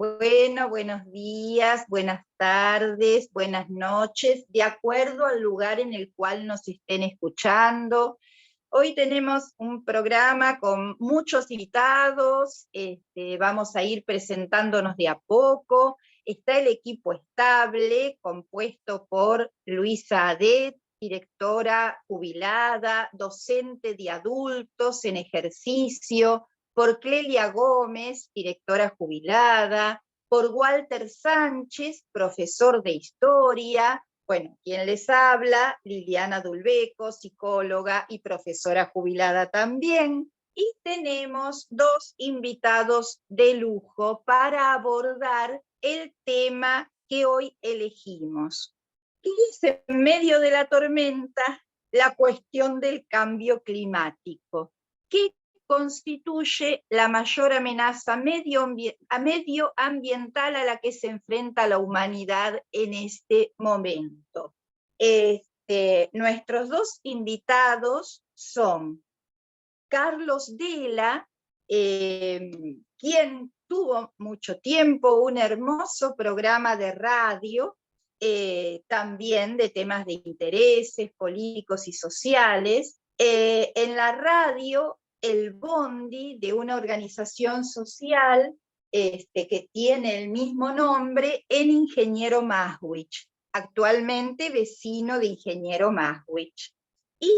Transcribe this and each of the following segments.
Bueno, buenos días, buenas tardes, buenas noches, de acuerdo al lugar en el cual nos estén escuchando. Hoy tenemos un programa con muchos invitados, vamos a ir presentándonos de a poco. Está el equipo estable, compuesto por Luisa Adet, directora jubilada, docente de adultos en ejercicio, por Clelia Gómez, directora jubilada, por Walter Sánchez, profesor de historia, bueno, quien les habla, Liliana Dulbeco, psicóloga y profesora jubilada también, y tenemos dos invitados de lujo para abordar el tema que hoy elegimos, que es en medio de la tormenta la cuestión del cambio climático, que constituye la mayor amenaza medioambiental a la que se enfrenta la humanidad en este momento. Nuestros dos invitados son Carlos Dela, quien tuvo mucho tiempo un hermoso programa de radio, también de temas de intereses políticos y sociales. En la radio, el Bondi, de una organización social que tiene el mismo nombre, en Ingeniero Maswich, actualmente vecino de Ingeniero Maswich. Y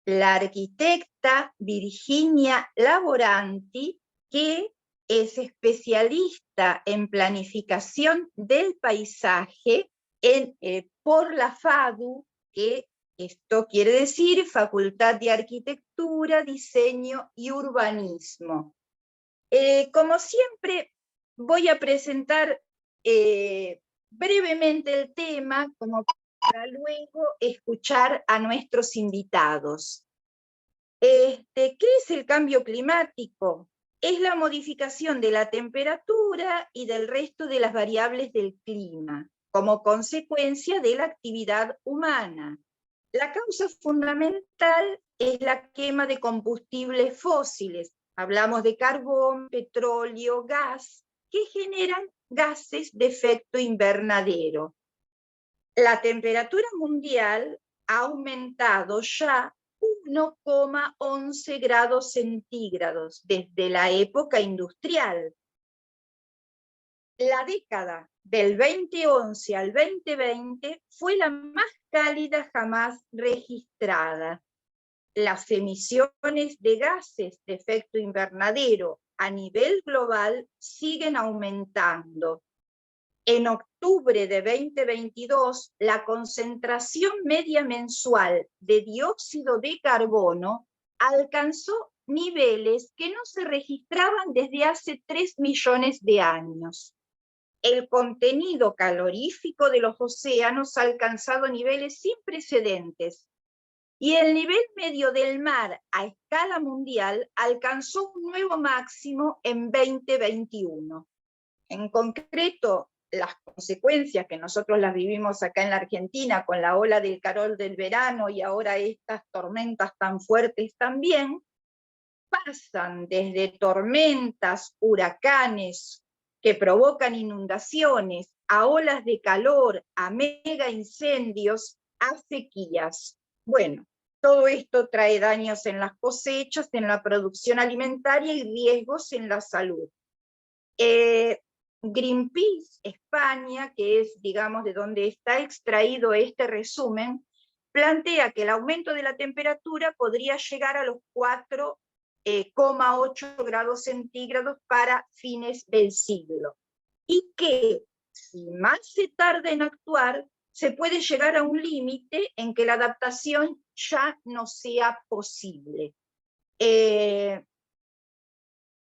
la arquitecta Virginia Laboranti, que es especialista en planificación del paisaje por la FADU, que esto quiere decir Facultad de Arquitectura, Diseño y Urbanismo. Como siempre, voy a presentar brevemente el tema, como para luego escuchar a nuestros invitados. ¿Qué es el cambio climático? Es la modificación de la temperatura y del resto de las variables del clima, como consecuencia de la actividad humana. La causa fundamental es la quema de combustibles fósiles. Hablamos de carbón, petróleo, gas, que generan gases de efecto invernadero. La temperatura mundial ha aumentado ya 1,11 grados centígrados desde la época industrial. La década del 2011 al 2020 fue la más cálida jamás registrada. Las emisiones de gases de efecto invernadero a nivel global siguen aumentando. En octubre de 2022, la concentración media mensual de dióxido de carbono alcanzó niveles que no se registraban desde hace 3 millones de años. El contenido calorífico de los océanos ha alcanzado niveles sin precedentes, y el nivel medio del mar a escala mundial alcanzó un nuevo máximo en 2021. En concreto, las consecuencias que nosotros las vivimos acá en la Argentina con la ola del calor del verano y ahora estas tormentas tan fuertes también, pasan desde tormentas, huracanes que provocan inundaciones, a olas de calor, a mega incendios, a sequías. Bueno, todo esto trae daños en las cosechas, en la producción alimentaria y riesgos en la salud. Greenpeace España, que es, digamos, de donde está extraído este resumen, plantea que el aumento de la temperatura podría llegar a los 4,8 grados centígrados para fines del siglo, y que si más se tarda en actuar, se puede llegar a un límite en que la adaptación ya no sea posible.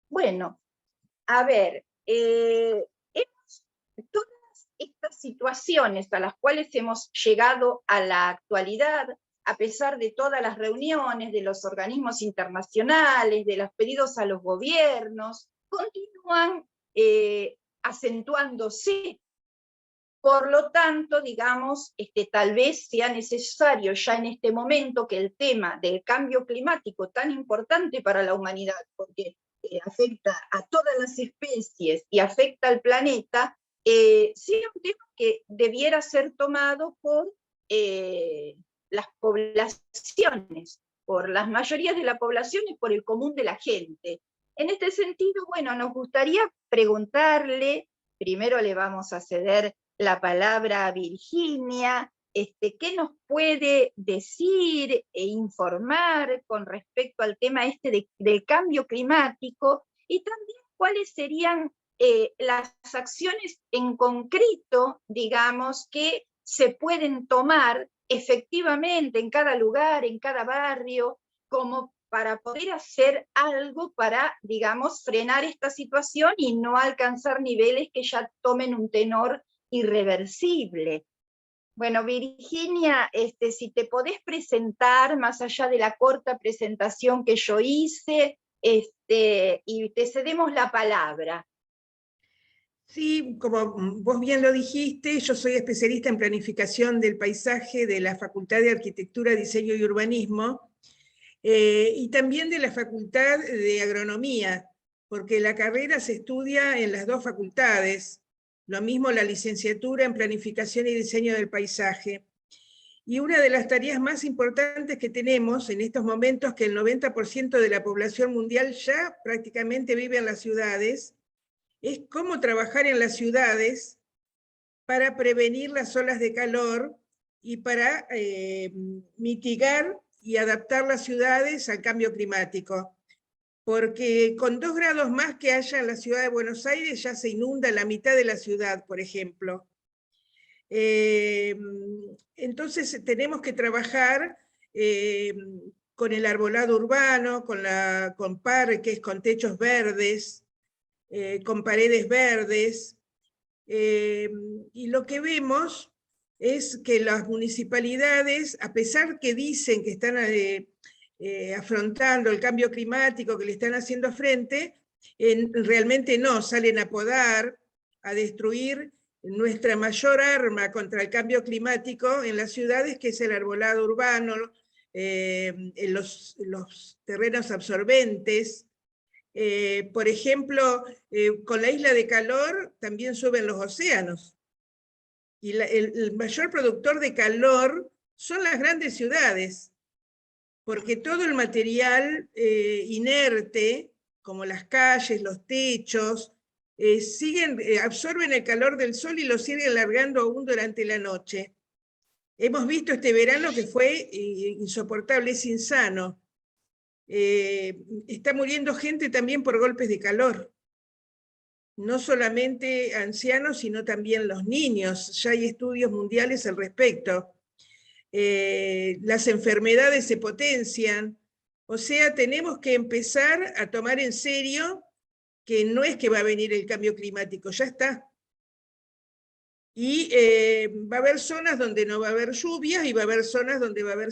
Bueno, a ver, todas estas situaciones a las cuales hemos llegado a la actualidad, a pesar de todas las reuniones de los organismos internacionales, de los pedidos a los gobiernos, continúan acentuándose. Por lo tanto, digamos, tal vez sea necesario ya en este momento que el tema del cambio climático, tan importante para la humanidad, porque afecta a todas las especies y afecta al planeta, sí es un tema que debiera ser tomado por las poblaciones, por las mayorías de la población y por el común de la gente. En este sentido, bueno, nos gustaría preguntarle, primero le vamos a ceder la palabra a Virginia, ¿qué nos puede decir e informar con respecto al tema del cambio climático? Y también cuáles serían las acciones en concreto, digamos, que se pueden tomar efectivamente en cada lugar, en cada barrio, como para poder hacer algo para, digamos, frenar esta situación y no alcanzar niveles que ya tomen un tenor irreversible. Bueno, Virginia, si te podés presentar, más allá de la corta presentación que yo hice, y te cedemos la palabra. Sí, como vos bien lo dijiste, yo soy especialista en planificación del paisaje de la Facultad de Arquitectura, Diseño y Urbanismo, y también de la Facultad de Agronomía, porque la carrera se estudia en las dos facultades, lo mismo la licenciatura en Planificación y Diseño del Paisaje. Y una de las tareas más importantes que tenemos en estos momentos, que el 90% de la población mundial ya prácticamente vive en las ciudades, es cómo trabajar en las ciudades para prevenir las olas de calor y para mitigar y adaptar las ciudades al cambio climático. Porque con 2 grados más que haya en la ciudad de Buenos Aires ya se inunda la mitad de la ciudad, por ejemplo. Entonces tenemos que trabajar con el arbolado urbano, con parques, con techos verdes, con paredes verdes, y lo que vemos es que las municipalidades, a pesar que dicen que están afrontando el cambio climático, que le están haciendo frente, realmente no, salen a podar, a destruir nuestra mayor arma contra el cambio climático en las ciudades, que es el arbolado urbano, los terrenos absorbentes. Por ejemplo, con la isla de calor también suben los océanos. Y el mayor productor de calor son las grandes ciudades, porque todo el material inerte, como las calles, los techos, absorben el calor del sol y lo siguen largando aún durante la noche. Hemos visto este verano que fue insoportable, es insano. Está muriendo gente también por golpes de calor. No solamente ancianos, sino también los niños. Ya hay estudios mundiales al respecto. Las enfermedades se potencian. O sea, tenemos que empezar a tomar en serio que no es que va a venir el cambio climático, ya está. Y va a haber zonas donde no va a haber lluvias y va a haber zonas donde va a haber,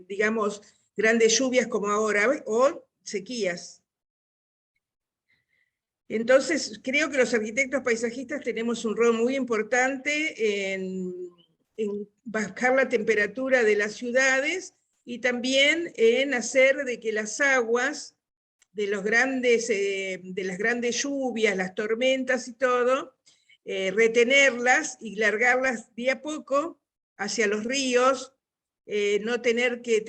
digamos, grandes lluvias como ahora, o sequías. Entonces, creo que los arquitectos paisajistas tenemos un rol muy importante en bajar la temperatura de las ciudades y también en hacer de que las aguas de las grandes lluvias, las tormentas y todo, retenerlas y largarlas de a poco hacia los ríos, no tener que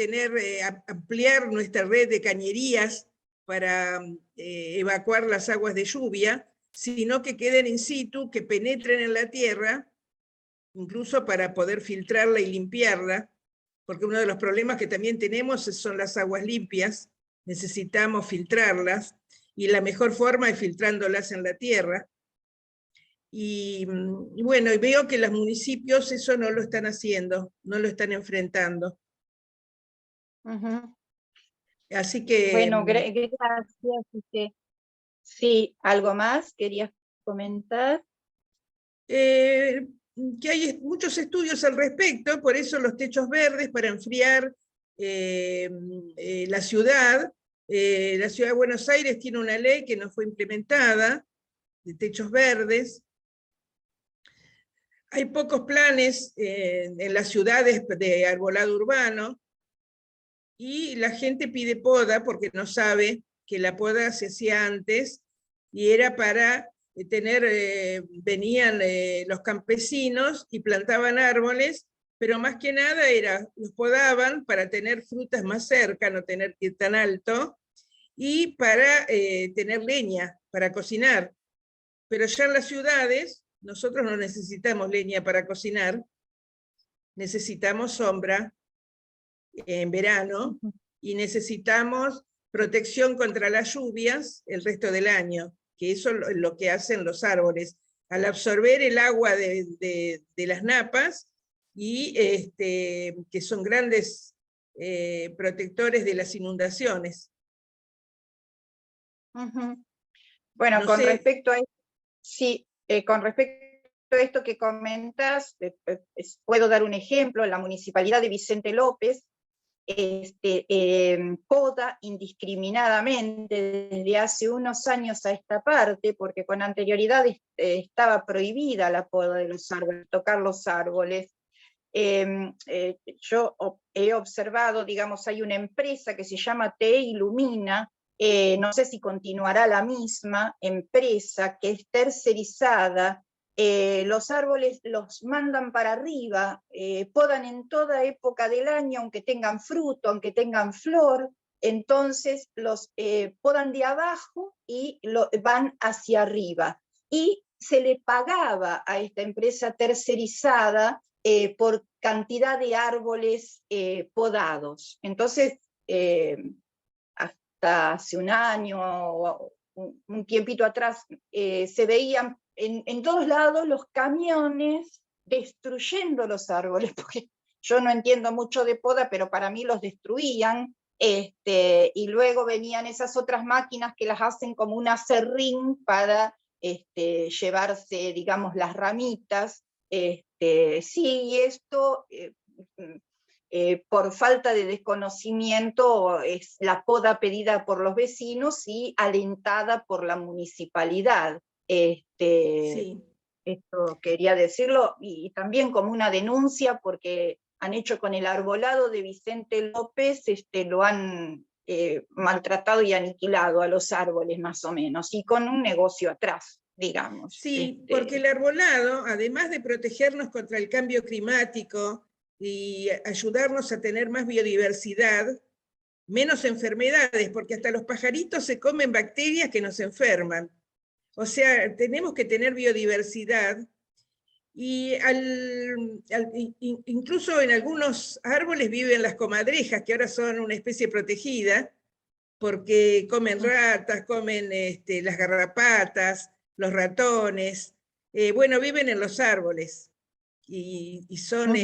ampliar nuestra red de cañerías para evacuar las aguas de lluvia, sino que queden in situ, que penetren en la tierra, incluso para poder filtrarla y limpiarla, porque uno de los problemas que también tenemos son las aguas limpias, necesitamos filtrarlas, y la mejor forma es filtrándolas en la tierra. Y bueno, veo que los municipios eso no lo están haciendo, no lo están enfrentando. Así que... Bueno, gracias. Sí, ¿algo más querías comentar? Que hay muchos estudios al respecto, por eso los techos verdes para enfriar la ciudad. La ciudad de Buenos Aires tiene una ley que no fue implementada, de techos verdes. Hay pocos planes en las ciudades de arbolado urbano, y la gente pide poda porque no sabe que la poda se hacía antes, y era para tener, venían los campesinos y plantaban árboles, pero más que nada los podaban para tener frutas más cerca, no tener que ir tan alto, y para tener leña, para cocinar. Pero ya en las ciudades, nosotros no necesitamos leña para cocinar, necesitamos sombra en verano, y necesitamos protección contra las lluvias el resto del año, que eso es lo que hacen los árboles. Al absorber el agua de las napas, y que son grandes protectores de las inundaciones. Bueno, No con sé, respecto a sí, con respecto a esto que comentas, puedo dar un ejemplo. La Municipalidad de Vicente López poda indiscriminadamente desde hace unos años a esta parte, porque con anterioridad estaba prohibida la poda de los árboles, tocar los árboles. Yo he observado, digamos, hay una empresa que se llama TE Ilumina, no sé si continuará la misma empresa, que es tercerizada. Los árboles los mandan para arriba, podan en toda época del año, aunque tengan fruto, aunque tengan flor, entonces los podan de abajo y van hacia arriba. Y se le pagaba a esta empresa tercerizada por cantidad de árboles podados. Entonces, hasta hace un año o un tiempito atrás, se veían en todos lados los camiones destruyendo los árboles, porque yo no entiendo mucho de poda, pero para mí los destruían, y luego venían esas otras máquinas que las hacen como un aserrín para llevarse, digamos, las ramitas. Sí, esto por falta de desconocimiento es la poda pedida por los vecinos y alentada por la municipalidad. sí. Esto quería decirlo, y también como una denuncia, porque han hecho con el arbolado de Vicente López, lo han maltratado y aniquilado a los árboles más o menos, y con un negocio atrás, digamos. Sí, porque el arbolado, además de protegernos contra el cambio climático y ayudarnos a tener más biodiversidad, menos enfermedades, porque hasta los pajaritos se comen bacterias que nos enferman. O sea, tenemos que tener biodiversidad, y incluso en algunos árboles viven las comadrejas, que ahora son una especie protegida, porque comen ratas, comen las garrapatas, los ratones, bueno, viven en los árboles, y son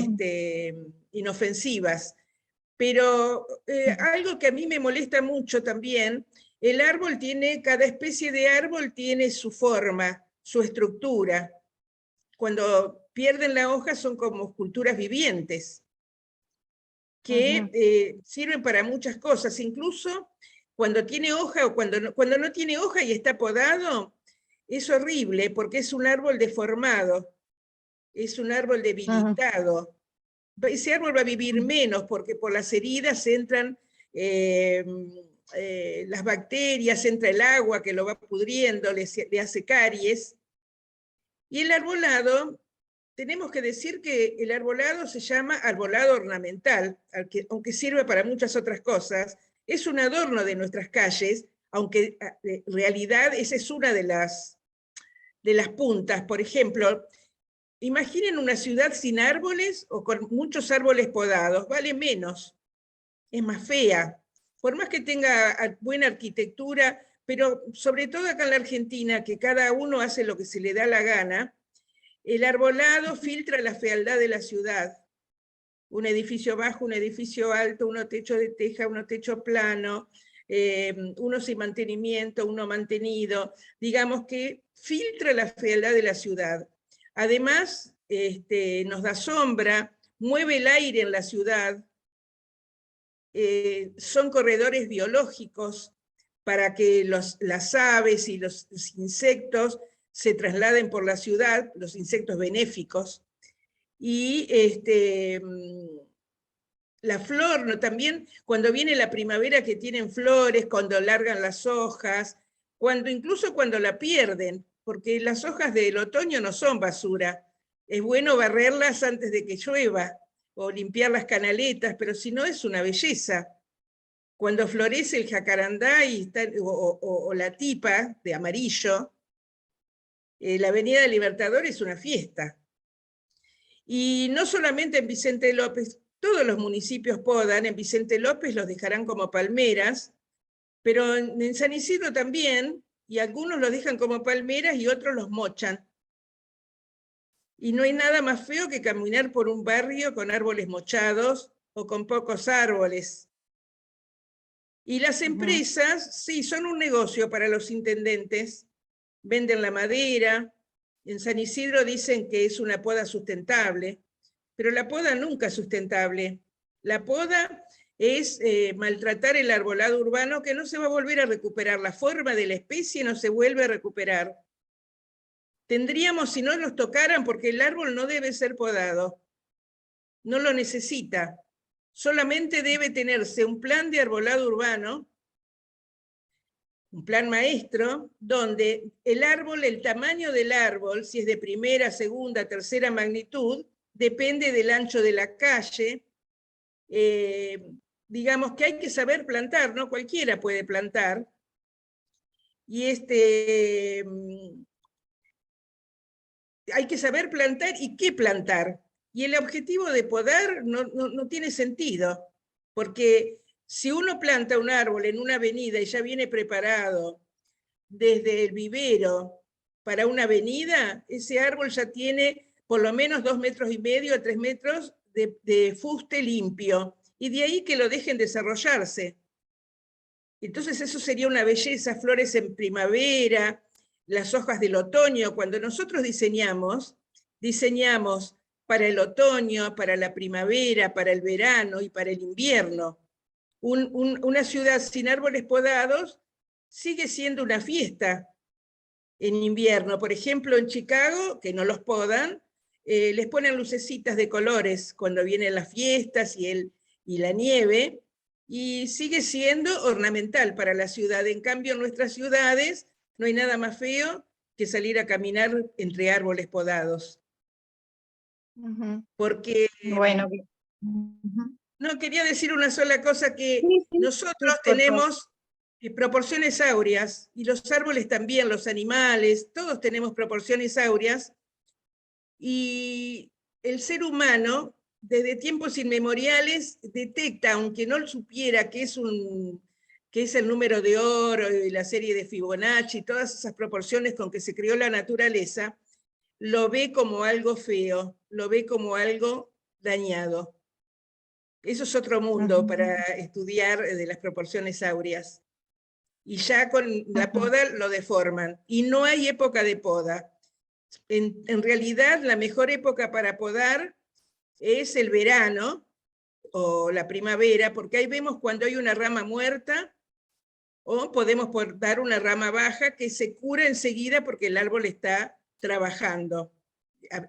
inofensivas. Pero algo que a mí me molesta mucho también, cada especie de árbol tiene su forma, su estructura. Cuando pierden la hoja son como esculturas vivientes, que sirven para muchas cosas, incluso cuando tiene hoja o cuando no tiene hoja y está podado, es horrible porque es un árbol deformado, es un árbol debilitado. Ese árbol va a vivir menos porque por las heridas entran las bacterias, entra el agua que lo va pudriendo, le hace caries. Y el arbolado, tenemos que decir que el arbolado se llama arbolado ornamental, aunque sirve para muchas otras cosas. Es un adorno de nuestras calles, aunque en realidad esa es una de las puntas. Por ejemplo, imaginen una ciudad sin árboles o con muchos árboles podados, vale menos, es más fea. Por más que tenga buena arquitectura, pero sobre todo acá en la Argentina, que cada uno hace lo que se le da la gana, el arbolado filtra la fealdad de la ciudad. Un edificio bajo, un edificio alto, uno techo de teja, uno techo plano, uno sin mantenimiento, uno mantenido. Digamos que filtra la fealdad de la ciudad. Además, nos da sombra, mueve el aire en la ciudad, son corredores biológicos para que las aves y los insectos se trasladen por la ciudad, los insectos benéficos, y la flor, ¿no? También cuando viene la primavera que tienen flores, cuando largan las hojas, incluso cuando la pierden, porque las hojas del otoño no son basura. Es bueno barrerlas antes de que llueva o limpiar las canaletas, pero si no es una belleza. Cuando florece el jacarandá o la tipa de amarillo, la Avenida Libertador es una fiesta. Y no solamente en Vicente López, todos los municipios podan, en Vicente López los dejarán como palmeras, pero en San Isidro también, y algunos los dejan como palmeras y otros los mochan. Y no hay nada más feo que caminar por un barrio con árboles mochados o con pocos árboles. Y las empresas, sí, son un negocio para los intendentes. Venden la madera. En San Isidro dicen que es una poda sustentable, pero la poda nunca es sustentable. La poda es maltratar el arbolado urbano que no se va a volver a recuperar. La forma de la especie no se vuelve a recuperar. Tendríamos, si no nos tocaran, porque el árbol no debe ser podado, no lo necesita. Solamente debe tenerse un plan de arbolado urbano, un plan maestro, donde el árbol, el tamaño del árbol, si es de primera, segunda, tercera magnitud, depende del ancho de la calle. Digamos que hay que saber plantar, no cualquiera puede plantar. Y hay que saber plantar y qué plantar. Y el objetivo de podar no tiene sentido, porque si uno planta un árbol en una avenida y ya viene preparado desde el vivero para una avenida, ese árbol ya tiene por lo menos 2,5 metros a 3 metros de fuste limpio, y de ahí que lo dejen desarrollarse. Entonces eso sería una belleza, flores en primavera, las hojas del otoño. Cuando nosotros diseñamos para el otoño, para la primavera, para el verano y para el invierno. Una ciudad sin árboles podados sigue siendo una fiesta en invierno. Por ejemplo, en Chicago, que no los podan, les ponen lucecitas de colores cuando vienen las fiestas y la nieve, y sigue siendo ornamental para la ciudad. En cambio, en nuestras ciudades no hay nada más feo que salir a caminar entre árboles podados. Porque, bueno, no, quería decir una sola cosa, que sí, nosotros por favor. tenemos proporciones áureas, y los árboles también, los animales, todos tenemos proporciones áureas, y el ser humano, desde tiempos inmemoriales, detecta, aunque no lo supiera, que es el número de oro y la serie de Fibonacci, todas esas proporciones con que se creó la naturaleza, lo ve como algo feo, lo ve como algo dañado. Eso es otro mundo para estudiar de las proporciones áureas. Y ya con la poda lo deforman. Y no hay época de poda. En realidad, la mejor época para podar es el verano o la primavera, porque ahí vemos cuando hay una rama muerta, o podemos dar una rama baja que se cura enseguida porque el árbol está trabajando.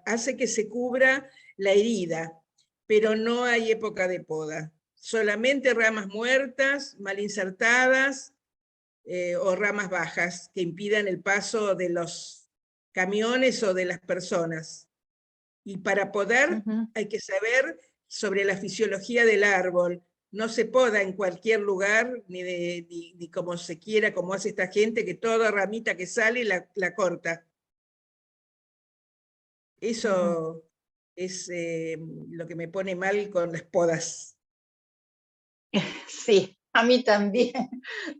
Hace que se cubra la herida, pero no hay época de poda. Solamente ramas muertas, mal insertadas, o ramas bajas que impidan el paso de los camiones o de las personas. Y para podar hay que saber sobre la fisiología del árbol. No se poda en cualquier lugar, ni como se quiera, como hace esta gente, que toda ramita que sale la corta. Eso es lo que me pone mal con las podas. Sí, a mí también,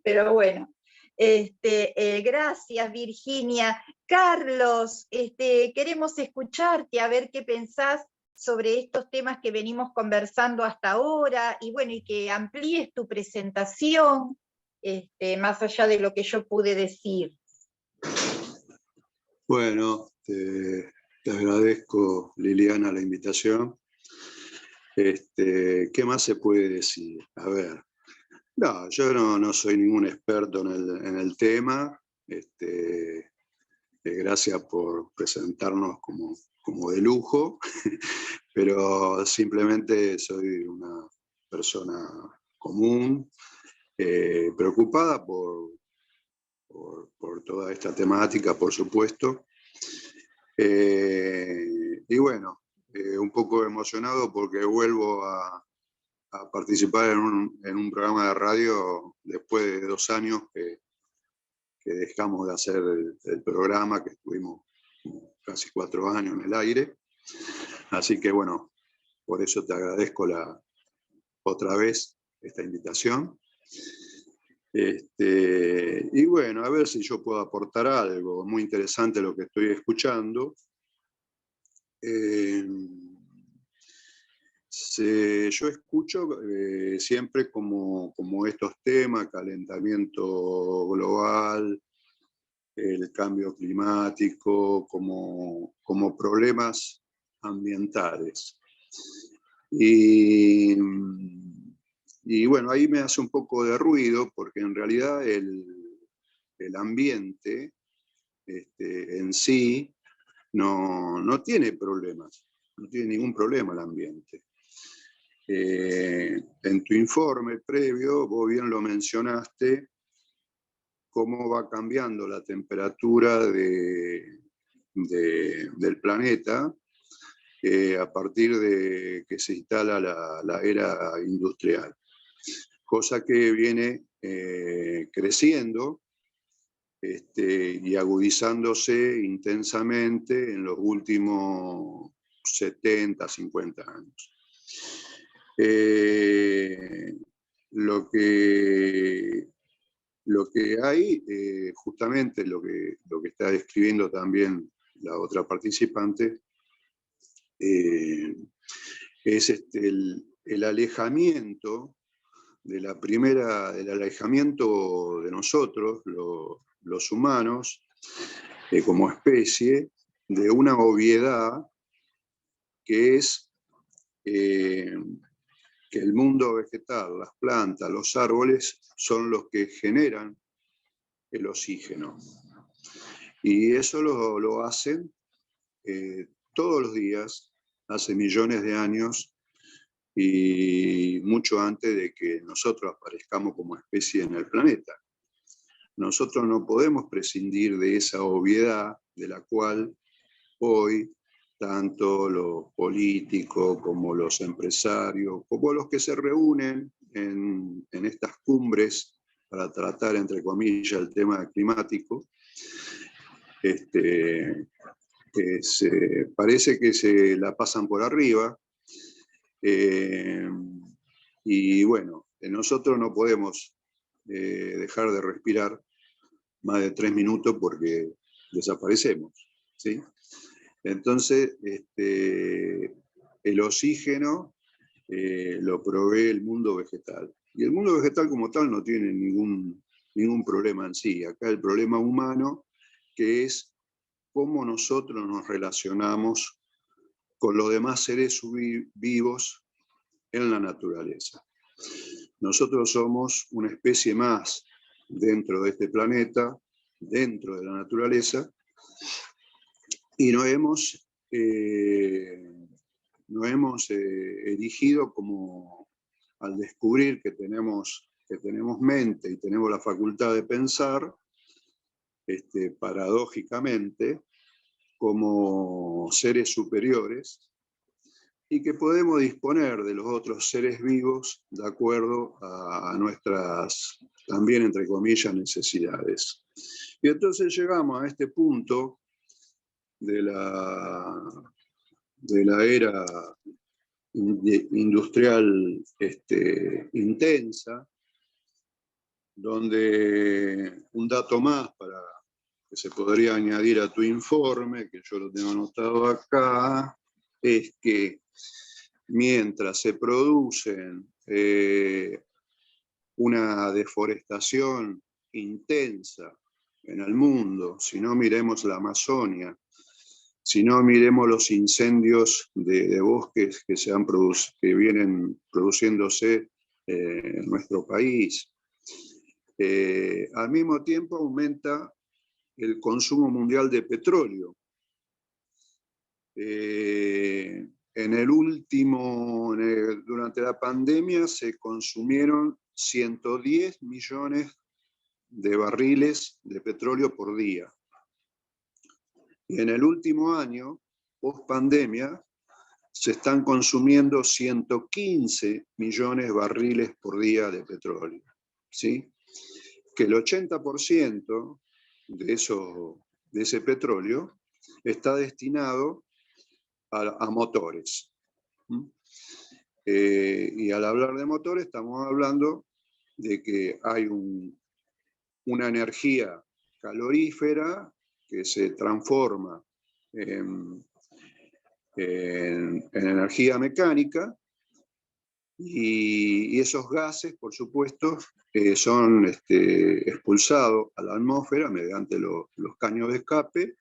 pero bueno. Gracias, Virginia. Carlos, queremos escucharte, a ver qué pensás sobre estos temas que venimos conversando hasta ahora, y bueno, y que amplíes tu presentación, más allá de lo que yo pude decir. Bueno, te agradezco, Liliana, la invitación. ¿Qué más se puede decir? A ver, no, yo no soy ningún experto en el tema. Gracias por presentarnos como de lujo, pero simplemente soy persona común, preocupada por toda esta temática, por supuesto. Y bueno, un poco emocionado porque vuelvo a participar en un programa de radio después de 2 años que dejamos de hacer el programa, que estuvimos casi 4 años en el aire. Así que bueno, por eso te agradezco otra vez esta invitación. Y bueno, a ver si yo puedo aportar algo. Muy interesante lo que estoy escuchando. Yo escucho siempre como estos temas, calentamiento global, el cambio climático, como problemas ambientales. Y bueno, ahí me hace un poco de ruido porque en realidad el ambiente en sí no tiene problemas, no tiene ningún problema el ambiente. En tu informe previo, vos bien lo mencionaste, cómo va cambiando la temperatura del planeta a partir de que se instala la era industrial. Cosa que viene creciendo y agudizándose intensamente en los últimos 70, 50 años. Lo que hay, justamente lo que está describiendo también la otra participante, es el alejamiento del alejamiento de nosotros, los humanos, como especie, de una obviedad que es que el mundo vegetal, las plantas, los árboles, son los que generan el oxígeno. Y eso lo hacen todos los días, hace millones de años, y mucho antes de que nosotros aparezcamos como especie en el planeta. Nosotros no podemos prescindir de esa obviedad de la cual hoy tanto los políticos como los empresarios, como los que se reúnen en estas cumbres para tratar, entre comillas, el tema climático, parece que se la pasan por arriba. Y bueno, nosotros no podemos dejar de respirar más de 3 minutos porque desaparecemos, ¿sí? Entonces, el oxígeno lo provee el mundo vegetal. Y el mundo vegetal como tal no tiene ningún problema en sí. Acá el problema humano, que es cómo nosotros nos relacionamos con los demás seres vivos en la naturaleza. Nosotros somos una especie más dentro de este planeta, dentro de la naturaleza, y nos hemos erigido como, al descubrir que tenemos mente y tenemos la facultad de pensar, paradójicamente, como seres superiores, y que podemos disponer de los otros seres vivos de acuerdo a nuestras, también entre comillas, necesidades. Y entonces llegamos a este punto de la era industrial intensa, donde un dato más que se podría añadir a tu informe, que yo lo tengo anotado acá, es que mientras se producen una deforestación intensa en el mundo, si no miremos la Amazonia, si no miremos los incendios de bosques que vienen produciéndose en nuestro país, al mismo tiempo aumenta el consumo mundial de petróleo. durante la pandemia se consumieron 110 millones de barriles de petróleo por día. Y en el último año, post pandemia, se están consumiendo 115 millones de barriles por día de petróleo, ¿sí? Que el 80% de ese petróleo está destinado a motores. Y al hablar de motores estamos hablando de que hay una energía calorífera que se transforma en energía mecánica, y esos gases, por supuesto, son expulsados a la atmósfera mediante los caños de escape,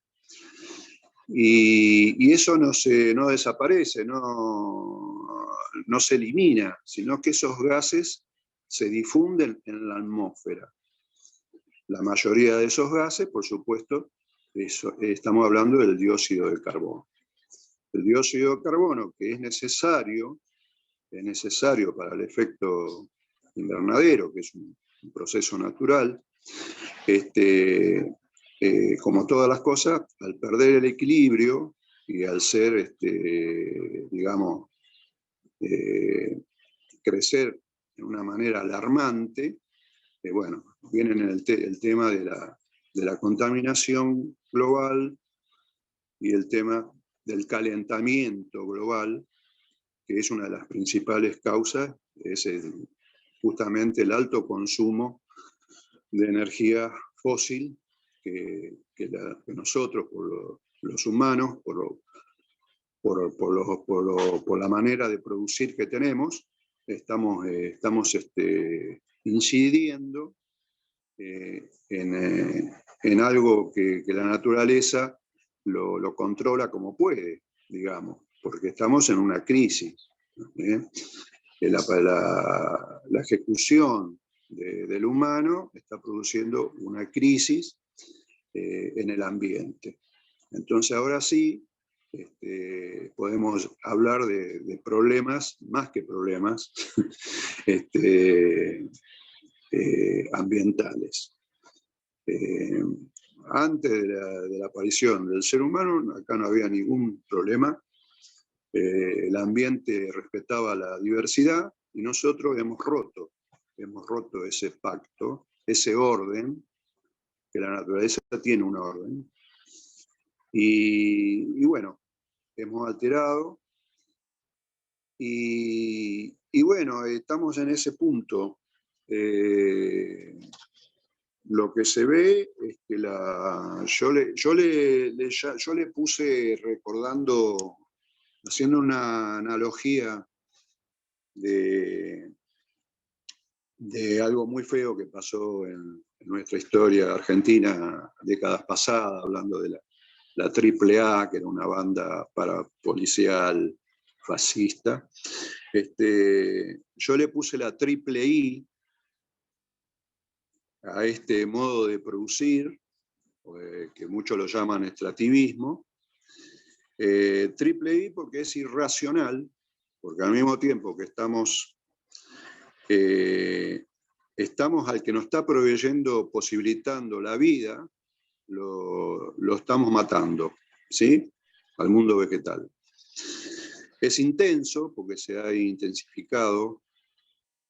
y eso no desaparece, no se elimina, sino que esos gases se difunden en la atmósfera. La mayoría de esos gases, por supuesto, estamos hablando del dióxido de carbono. El dióxido de carbono, que es necesario para el efecto invernadero, que es un proceso natural, como todas las cosas, al perder el equilibrio y al ser, digamos, crecer de una manera alarmante, bueno, viene el tema de la contaminación global y el tema del calentamiento global, que es una de las principales causas, es justamente el alto consumo de energía fósil que nosotros, los humanos, por la manera de producir que tenemos, estamos incidiendo en algo que la naturaleza lo controla como puede, digamos, porque estamos en una crisis. La ejecución del humano está produciendo una crisis en el ambiente. Entonces ahora sí podemos hablar de problemas, más que problemas, ambientales. Antes de la aparición del ser humano, acá no había ningún problema. El ambiente respetaba la diversidad y nosotros hemos roto ese pacto, ese orden, que la naturaleza tiene un orden. Y bueno, hemos alterado y bueno, estamos en ese punto. Lo que se ve es que yo le puse, recordando, haciendo una analogía de algo muy feo que pasó en nuestra historia argentina décadas pasadas, hablando de la AAA, que era una banda parapolicial fascista. Yo le puse la triple I a este modo de producir, que muchos lo llaman extractivismo. Triple I porque es irracional, porque al mismo tiempo que estamos al que nos está proveyendo, posibilitando la vida, lo estamos matando, ¿sí? Al mundo vegetal. Es intenso porque se ha intensificado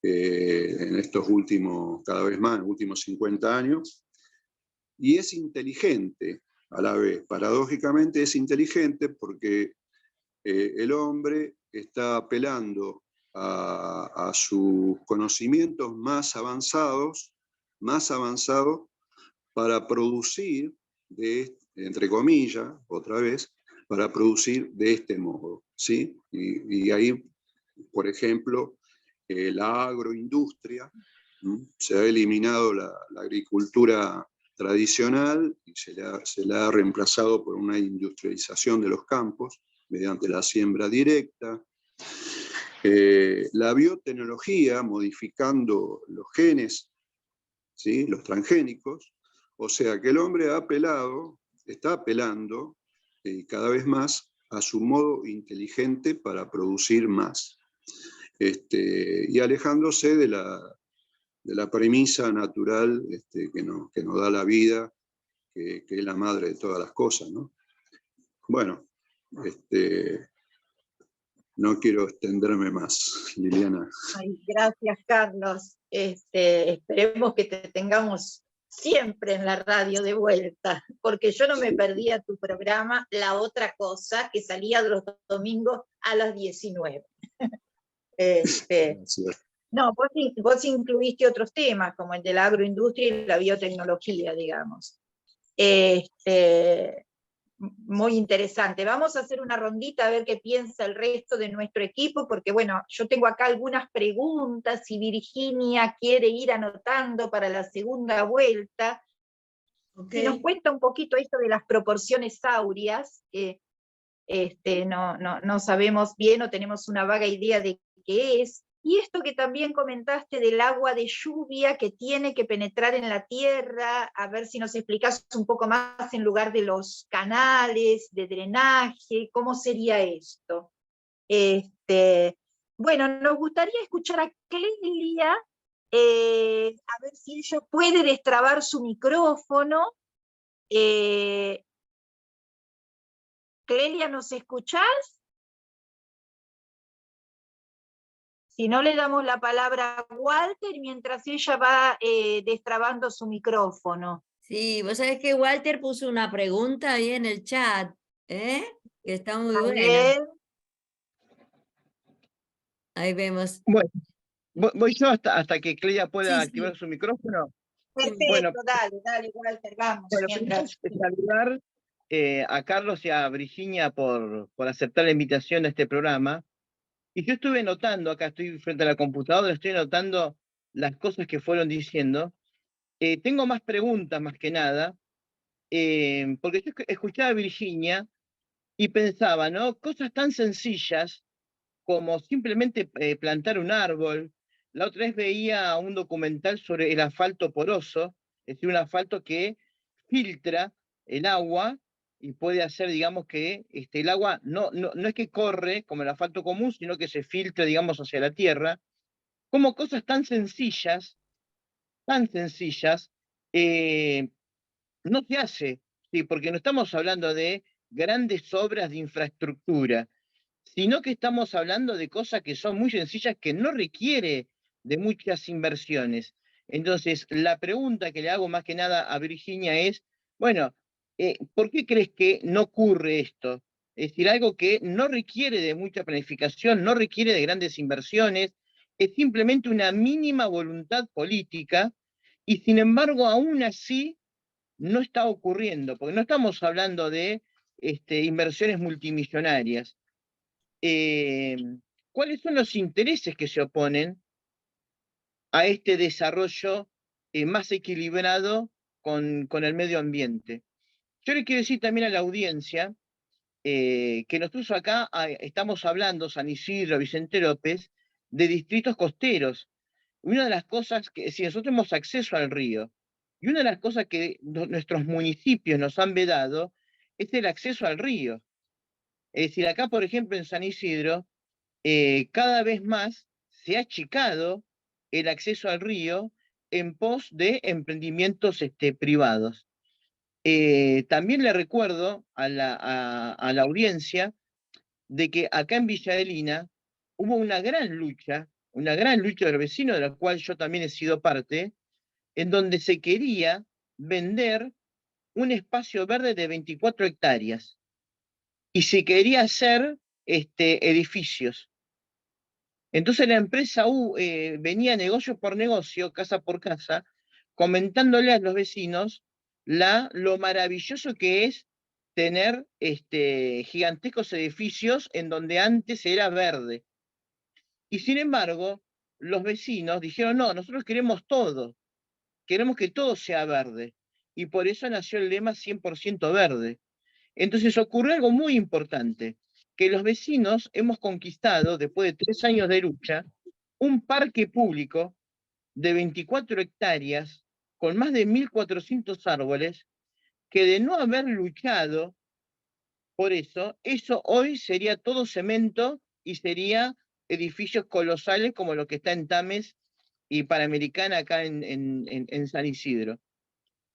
en estos últimos, cada vez más, en los últimos 50 años, y es inteligente a la vez. Paradójicamente es inteligente porque el hombre está apelando a sus conocimientos más avanzados para producir, entre comillas, otra vez, para producir de este modo, ¿sí? Y ahí, por ejemplo, la agroindustria, se ha eliminado la agricultura tradicional y se la ha reemplazado por una industrialización de los campos mediante la siembra directa. La biotecnología, modificando los genes, ¿sí? Los transgénicos, o sea que el hombre está apelando, y cada vez más, a su modo inteligente para producir más. Y alejándose de la premisa natural que nos da la vida, que es la madre de todas las cosas, ¿no? Bueno, no quiero extenderme más, Liliana. Ay, gracias, Carlos. Esperemos que te tengamos siempre en la radio de vuelta, porque yo no me perdía tu programa, La Otra Cosa, que salía los domingos a las 19. No, vos incluiste otros temas, como el de la agroindustria y la biotecnología, digamos. Muy interesante. Vamos a hacer una rondita a ver qué piensa el resto de nuestro equipo, porque bueno, yo tengo acá algunas preguntas y Virginia quiere ir anotando para la segunda vuelta. Okay. Si nos cuenta un poquito esto de las proporciones áureas, que no sabemos bien o tenemos una vaga idea de qué es. Y esto que también comentaste del agua de lluvia que tiene que penetrar en la tierra, a ver si nos explicás un poco más en lugar de los canales, de drenaje, ¿cómo sería esto? Bueno, nos gustaría escuchar a Clelia, a ver si ella puede destrabar su micrófono. Clelia, ¿nos escuchás? Si no, le damos la palabra a Walter mientras ella va destrabando su micrófono. Sí, vos sabés que Walter puso una pregunta ahí en el chat, que está muy buena. Ahí vemos. Bueno, voy yo hasta que Clelia pueda Sí, activar su micrófono. Perfecto, Bueno, dale, Walter, vamos. Bueno, Mientras... saludar a Carlos y a Virginia por aceptar la invitación a este programa. Y yo estuve notando, acá estoy frente a la computadora, estoy notando las cosas que fueron diciendo. Tengo más preguntas más que nada, porque yo escuchaba a Virginia y pensaba, ¿no? Cosas tan sencillas como simplemente plantar un árbol. La otra vez veía un documental sobre el asfalto poroso, es decir, un asfalto que filtra el agua y puede hacer, digamos, que el agua no es que corre como el asfalto común, sino que se filtra, digamos, hacia la tierra. Como cosas tan sencillas, no se hace, ¿sí? Porque no estamos hablando de grandes obras de infraestructura, sino que estamos hablando de cosas que son muy sencillas, que no requiere de muchas inversiones. Entonces, la pregunta que le hago más que nada a Virginia es, bueno, ¿por qué crees que no ocurre esto? Es decir, algo que no requiere de mucha planificación, no requiere de grandes inversiones, es simplemente una mínima voluntad política, y sin embargo, aún así, no está ocurriendo, porque no estamos hablando de inversiones multimillonarias. ¿Cuáles son los intereses que se oponen a este desarrollo más equilibrado con el medio ambiente? Yo le quiero decir también a la audiencia que nosotros acá estamos hablando, San Isidro, Vicente López, de distritos costeros. Una de las cosas que, si nosotros tenemos acceso al río, y una de las cosas que nuestros municipios nos han vedado es el acceso al río. Es decir, acá, por ejemplo, en San Isidro, cada vez más se ha achicado el acceso al río en pos de emprendimientos privados. También le recuerdo a la audiencia de que acá en Villa Adelina hubo una gran lucha de los vecinos, de la cual yo también he sido parte, en donde se quería vender un espacio verde de 24 hectáreas y se quería hacer edificios. Entonces la empresa venía negocio por negocio, casa por casa, comentándole a los vecinos lo maravilloso que es tener gigantescos edificios en donde antes era verde. Y sin embargo, los vecinos dijeron, no, nosotros queremos todo, queremos que todo sea verde. Y por eso nació el lema 100% verde. Entonces ocurrió algo muy importante, que los vecinos hemos conquistado, después de 3 años de lucha, un parque público de 24 hectáreas con más de 1.400 árboles, que de no haber luchado por eso hoy sería todo cemento y sería edificios colosales como lo que está en Tames y Panamericana acá en San Isidro.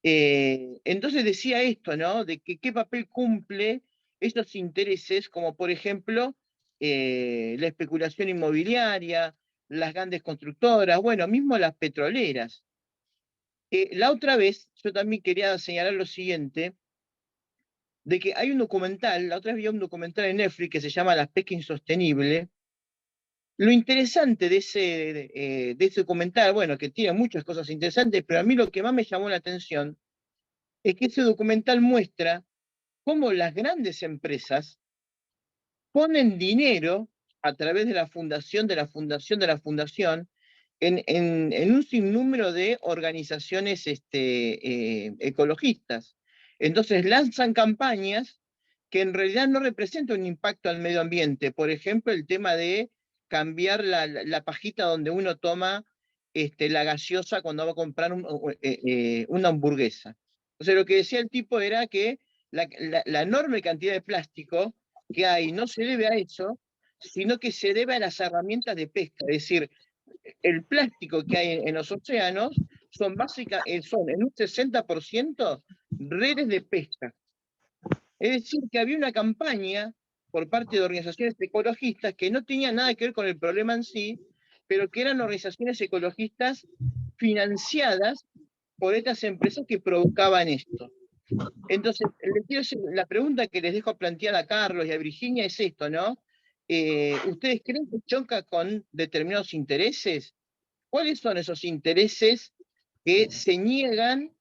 Entonces decía esto, ¿no? De que qué papel cumple esos intereses, como por ejemplo la especulación inmobiliaria, las grandes constructoras, bueno, mismo las petroleras. La otra vez yo también quería señalar lo siguiente, de que hay un documental, la otra vez vi un documental en Netflix que se llama La pesca insostenible. Lo interesante de ese documental, bueno, que tiene muchas cosas interesantes, pero a mí lo que más me llamó la atención es que ese documental muestra cómo las grandes empresas ponen dinero a través de la fundación, en un sinnúmero de organizaciones ecologistas. Entonces lanzan campañas que en realidad no representan un impacto al medio ambiente. Por ejemplo, el tema de cambiar la pajita donde uno toma la gaseosa cuando va a comprar una hamburguesa. O sea, lo que decía el tipo era que la enorme cantidad de plástico que hay no se debe a eso, sino que se debe a las herramientas de pesca. Es decir, el plástico que hay en los océanos son en un 60% redes de pesca. Es decir, que había una campaña por parte de organizaciones ecologistas que no tenían nada que ver con el problema en sí, pero que eran organizaciones ecologistas financiadas por estas empresas que provocaban esto. Entonces, la pregunta que les dejo planteada a Carlos y a Virginia es esto, ¿no? ¿Ustedes creen que choca con determinados intereses? ¿Cuáles son esos intereses que se niegan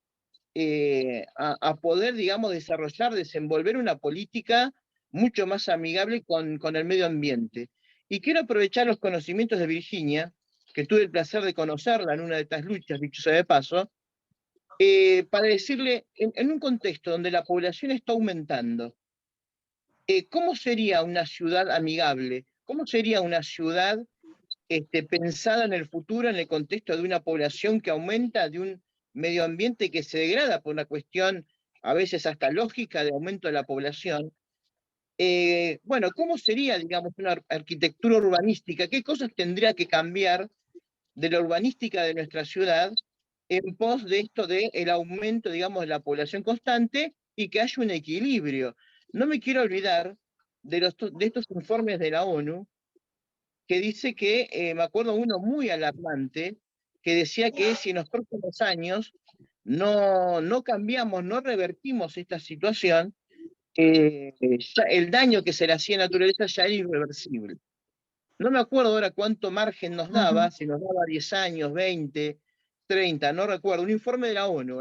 a poder, digamos, desenvolver una política mucho más amigable con el medio ambiente? Y quiero aprovechar los conocimientos de Virginia, que tuve el placer de conocerla en una de estas luchas, dicho sea de paso, para decirle, en un contexto donde la población está aumentando, ¿cómo sería una ciudad amigable? ¿Cómo sería una ciudad pensada en el futuro, en el contexto de una población que aumenta, de un medio ambiente que se degrada por una cuestión a veces hasta lógica de aumento de la población? Bueno, ¿cómo sería, digamos, una arquitectura urbanística? ¿Qué cosas tendría que cambiar de la urbanística de nuestra ciudad en pos de esto del aumento, digamos, de la población constante y que haya un equilibrio? No me quiero olvidar de estos informes de la ONU que dice que, me acuerdo uno muy alarmante, que decía que si en los próximos años no cambiamos, no revertimos esta situación, ya el daño que se le hacía a la naturaleza ya era irreversible. No me acuerdo ahora cuánto margen nos daba, si nos daba 10 años, 20, 30, no recuerdo. Un informe de la ONU,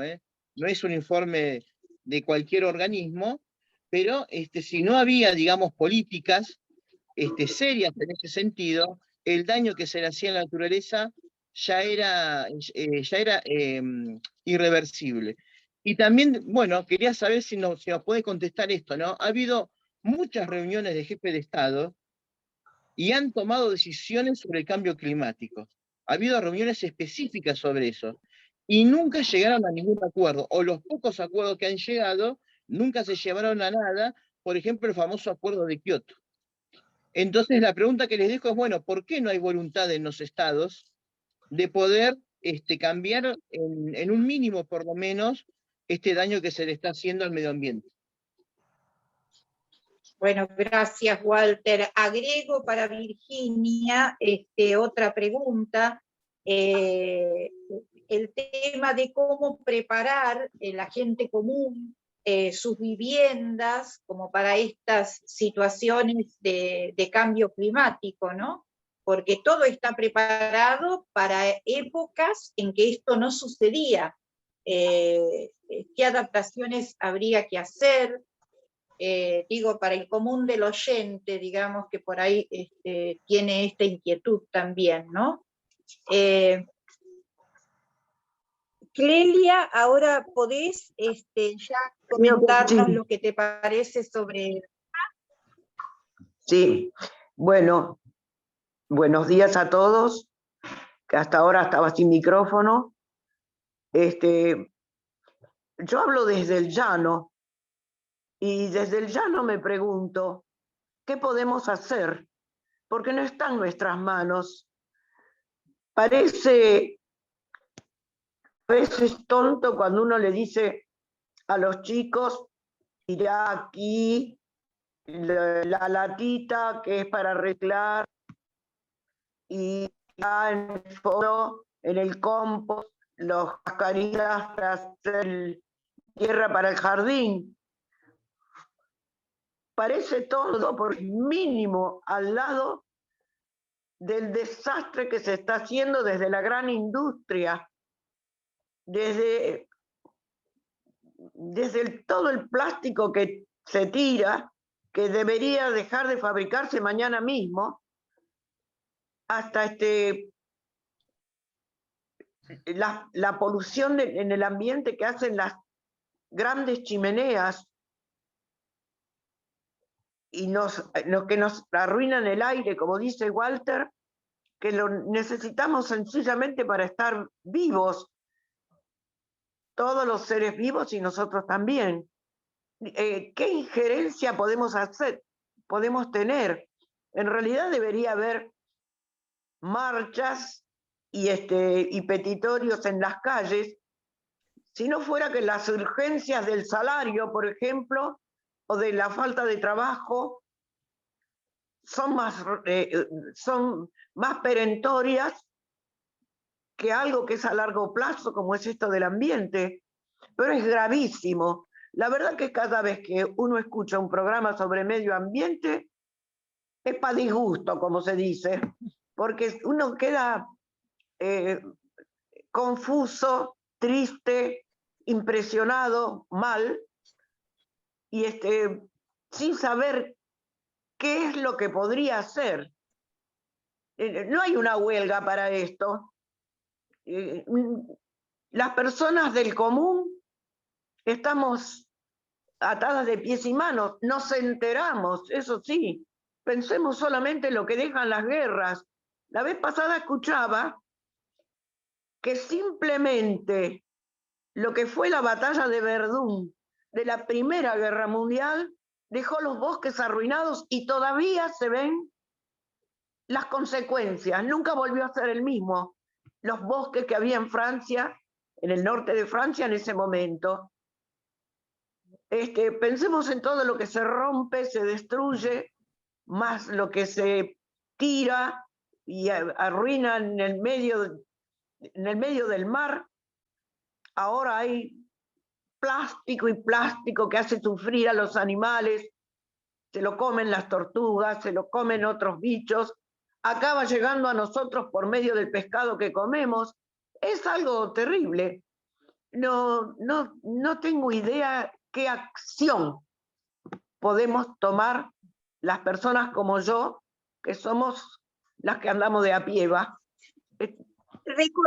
no es un informe de cualquier organismo, pero si no había, digamos, políticas serias en ese sentido, el daño que se le hacía a la naturaleza ya era irreversible. Y también, bueno, quería saber si nos puede contestar esto, ¿no? Ha habido muchas reuniones de jefes de Estado y han tomado decisiones sobre el cambio climático. Ha habido reuniones específicas sobre eso y nunca llegaron a ningún acuerdo, o los pocos acuerdos que han llegado nunca se llevaron a nada, por ejemplo, el famoso acuerdo de Kioto. Entonces la pregunta que les dejo es, bueno, ¿por qué no hay voluntad en los estados de poder cambiar en un mínimo, por lo menos, este daño que se le está haciendo al medio ambiente? Bueno, gracias, Walter. Agrego para Virginia otra pregunta. El tema de cómo preparar la gente común sus viviendas como para estas situaciones de cambio climático, ¿no? Porque todo está preparado para épocas en que esto no sucedía. ¿Qué adaptaciones habría que hacer? Digo, para el común del oyente, digamos, que por ahí tiene esta inquietud también, ¿no? Clelia, ahora podés ya comentarnos sí. lo que te parece sobre... Sí, bueno, buenos días a todos, que hasta ahora estaba sin micrófono. Yo hablo desde el llano, Y desde el llano me pregunto, ¿qué podemos hacer? Porque no está en nuestras manos. Parece a veces tonto cuando uno le dice a los chicos, irá aquí la latita que es para arreglar y ya en el foro, en el compost, los cascarillas para hacer tierra para el jardín. Parece todo por mínimo al lado del desastre que se está haciendo desde la gran industria, desde todo el plástico que se tira, que debería dejar de fabricarse mañana mismo, hasta la polución en el ambiente que hacen las grandes chimeneas y que nos arruinan el aire, como dice Walter, que lo necesitamos sencillamente para estar vivos, todos los seres vivos y nosotros también. ¿Qué injerencia podemos hacer, podemos tener? En realidad debería haber marchas y petitorios en las calles, si no fuera que las urgencias del salario, por ejemplo, o de la falta de trabajo, son más perentorias que algo que es a largo plazo, como es esto del ambiente. Pero es gravísimo. La verdad que cada vez que uno escucha un programa sobre medio ambiente, es para disgusto, como se dice, porque uno queda confuso, triste, impresionado, mal, y sin saber qué es lo que podría hacer. No hay una huelga para esto. Las personas del común estamos atadas de pies y manos, nos enteramos, eso sí, pensemos solamente en lo que dejan las guerras. La vez pasada escuchaba que simplemente lo que fue la batalla de Verdún de la Primera Guerra Mundial dejó los bosques arruinados y todavía se ven las consecuencias. Nunca volvió a ser el mismo. Los bosques que había en Francia, en el norte de Francia en ese momento. Pensemos en todo lo que se rompe, se destruye, más lo que se tira y arruina en el medio del mar. Ahora hay plástico y plástico que hace sufrir a los animales, se lo comen las tortugas, se lo comen otros bichos, acaba llegando a nosotros por medio del pescado que comemos. Es algo terrible. No tengo idea qué acción podemos tomar las personas como yo, que somos las que andamos de a pie, ¿va?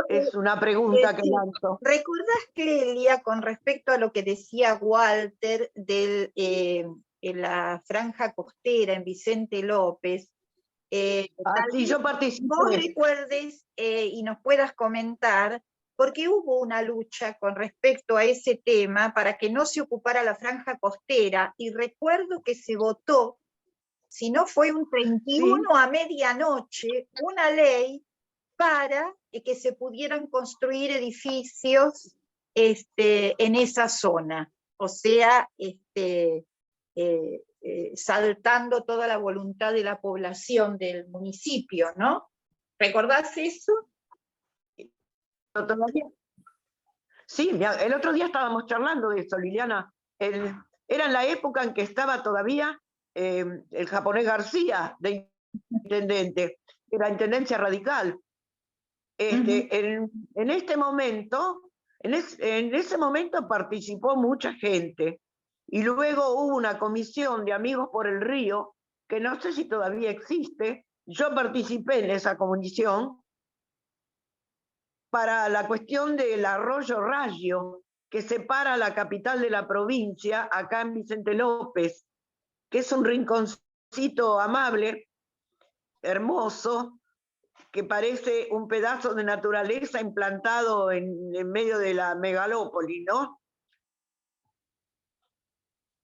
Es una pregunta que lanzo. ¿Recordás, Clelia, con respecto a lo que decía Walter en la franja costera en Vicente López? Sí, yo participé. Vos recuerdes y nos puedas comentar, porque hubo una lucha con respecto a ese tema para que no se ocupara la franja costera, y recuerdo que se votó, si no fue un 31 sí, a medianoche, una ley para que se pudieran construir edificios en esa zona, o sea, saltando toda la voluntad de la población del municipio, ¿no? ¿Recordás eso? Sí, el otro día estábamos charlando de eso, Liliana. Era en la época en que estaba todavía el japonés García de intendente, de la intendencia radical. En ese momento participó mucha gente, y luego hubo una comisión de Amigos por el Río, que no sé si todavía existe. Yo participé en esa comisión para la cuestión del arroyo Rayo, que separa la capital de la provincia, acá en Vicente López, que es un rinconcito amable, hermoso, que parece un pedazo de naturaleza implantado en medio de la megalópoli, ¿no?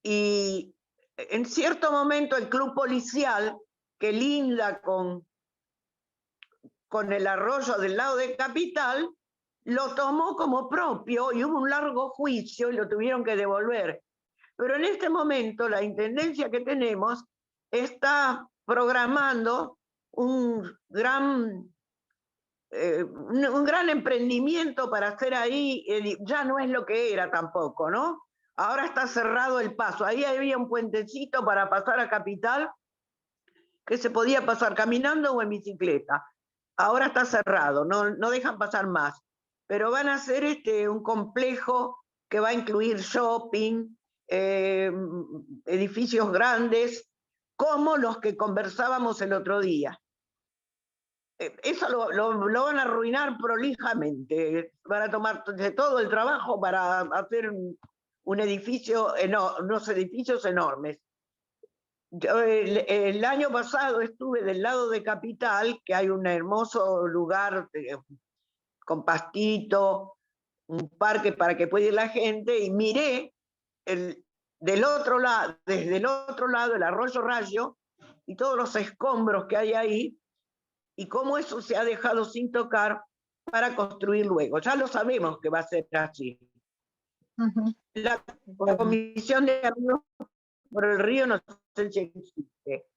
Y en cierto momento el club policial, que linda con el arroyo del lado de Capital, lo tomó como propio y hubo un largo juicio y lo tuvieron que devolver. Pero en este momento la intendencia que tenemos está programando un gran emprendimiento para hacer ahí, ya no es lo que era tampoco, ¿no? Ahora está cerrado el paso. Ahí había un puentecito para pasar a Capital que se podía pasar caminando o en bicicleta. Ahora está cerrado, no dejan pasar más. Pero van a hacer un complejo que va a incluir shopping, edificios grandes, como los que conversábamos el otro día. Eso lo van a arruinar prolijamente. Van a tomar todo el trabajo para hacer un edificio, unos edificios enormes. Yo, el año pasado estuve del lado de Capital, que hay un hermoso lugar con pastito, un parque para que pueda ir la gente, y miré desde el otro lado el arroyo Rayo y todos los escombros que hay ahí, y cómo eso se ha dejado sin tocar para construir luego. Ya lo sabemos que va a ser así. La Comisión de Amigos por el Río no sé si existe,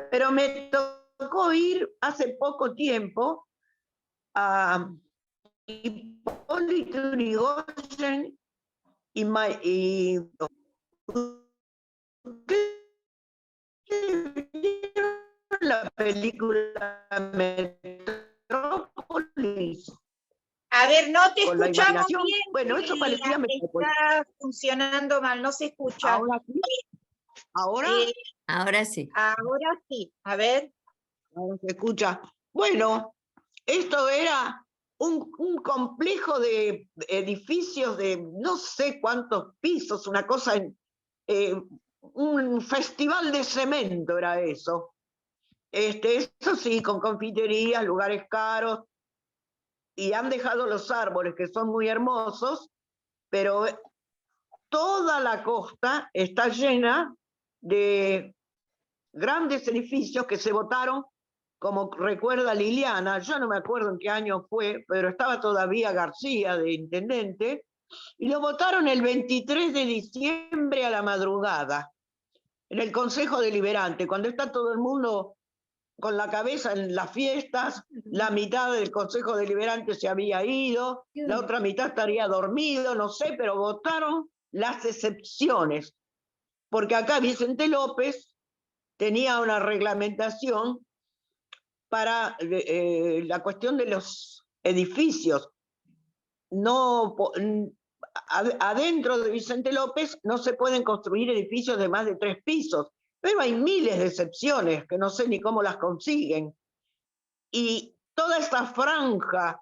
pero me tocó ir hace poco tiempo a Hipólito Yrigoyen y la película Metrópolis. A ver, no te Con la escuchamos imaginación. bien. Bueno, eso parecía Metrópolis. Está funcionando mal, no se escucha. ¿Ahora sí? ¿Ahora? Ahora sí. Ahora sí, a ver. Ahora se escucha. Bueno, esto era un complejo de edificios de no sé cuántos pisos, una cosa, un festival de cemento era eso. Eso sí, con confiterías, lugares caros, y han dejado los árboles que son muy hermosos, pero toda la costa está llena de grandes edificios que se votaron, como recuerda Liliana, yo no me acuerdo en qué año fue, pero estaba todavía García de intendente, y lo votaron el 23 de diciembre a la madrugada, en el Consejo Deliberante, cuando está todo el mundo con la cabeza en las fiestas, la mitad del Consejo Deliberante se había ido, la otra mitad estaría dormido, no sé, pero votaron las excepciones, porque acá Vicente López tenía una reglamentación para la cuestión de los edificios. No, adentro de Vicente López no se pueden construir edificios de más de 3 pisos, pero hay miles de excepciones que no sé ni cómo las consiguen. Y toda esta franja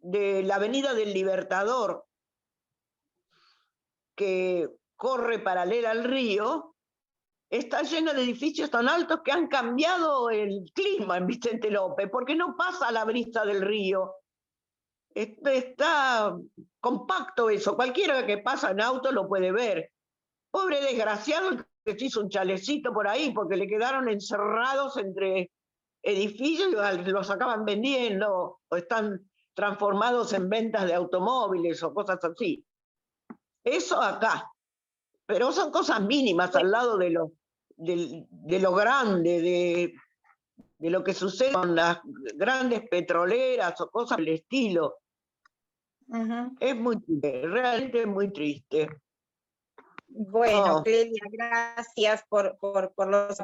de la Avenida del Libertador, que corre paralela al río, está llena de edificios tan altos que han cambiado el clima en Vicente López, porque no pasa a la brisa del río. Está compacto eso, cualquiera que pasa en auto lo puede ver. Pobre desgraciado que se hizo un chalecito por ahí, porque le quedaron encerrados entre edificios y los acaban vendiendo, o están transformados en ventas de automóviles o cosas así. Eso acá. Pero son cosas mínimas al lado de lo grande, de lo que sucede con las grandes petroleras o cosas del estilo. Es muy triste, realmente es muy triste. Bueno, Clelia, gracias por los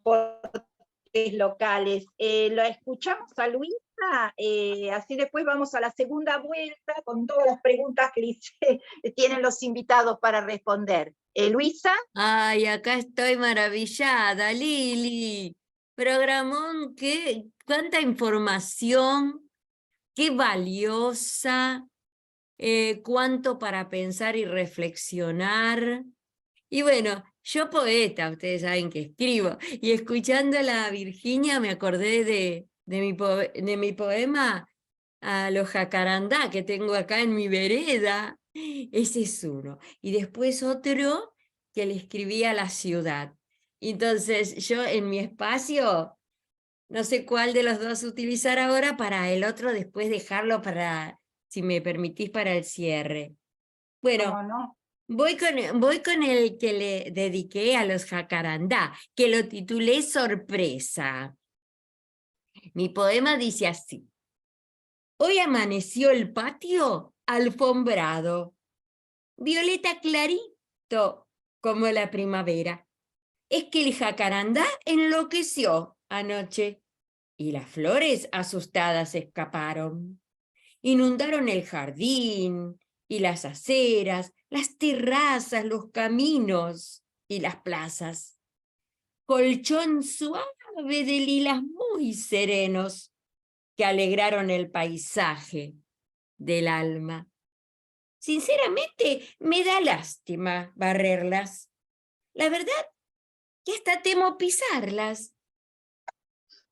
aportes locales. Lo escuchamos a Luisa, así después vamos a la segunda vuelta con todas las preguntas que tienen los invitados para responder. Luisa. Ay, acá estoy maravillada, Lili. Programón, cuánta información, qué valiosa, cuánto para pensar y reflexionar. Y bueno, yo poeta, ustedes saben que escribo, y escuchando a la Virginia me acordé de mi poema a los jacarandá que tengo acá en mi vereda, Ese es uno. Y después otro que le escribí a la ciudad. Entonces yo en mi espacio, no sé cuál de los dos utilizar ahora, para el otro después dejarlo para, si me permitís, para el cierre. Bueno, ¿Cómo no? voy con el que le dediqué a los jacarandá, que lo titulé Sorpresa. Mi poema dice así: hoy amaneció el patio alfombrado, violeta clarito como la primavera. Es que el jacarandá enloqueció anoche y las flores asustadas escaparon. Inundaron el jardín y las aceras, las terrazas, los caminos y las plazas. Colchón suave de lilas muy serenos que alegraron el paisaje del alma. Sinceramente, me da lástima barrerlas. La verdad que hasta temo pisarlas.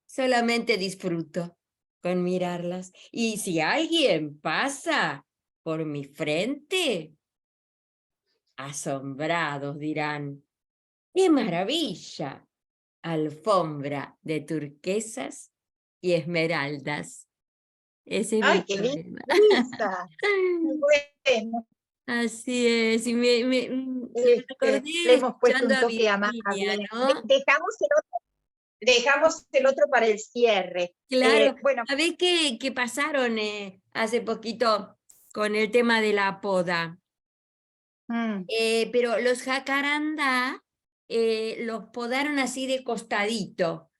Solamente disfruto con mirarlas. Y si alguien pasa por mi frente, asombrados dirán: ¡qué maravilla! Alfombra de turquesas y esmeraldas. Ese es mi ¡Ay, qué linda, poema. Luisa! Bueno, Así es, y me le recordé hemos puesto escuchando un a toque Virginia, amable. ¿no? Dejamos el otro para el cierre. Claro, Bueno, ¿sabés qué pasaron hace poquito con el tema de la poda? mm, Pero los jacarandá los podaron así de costadito,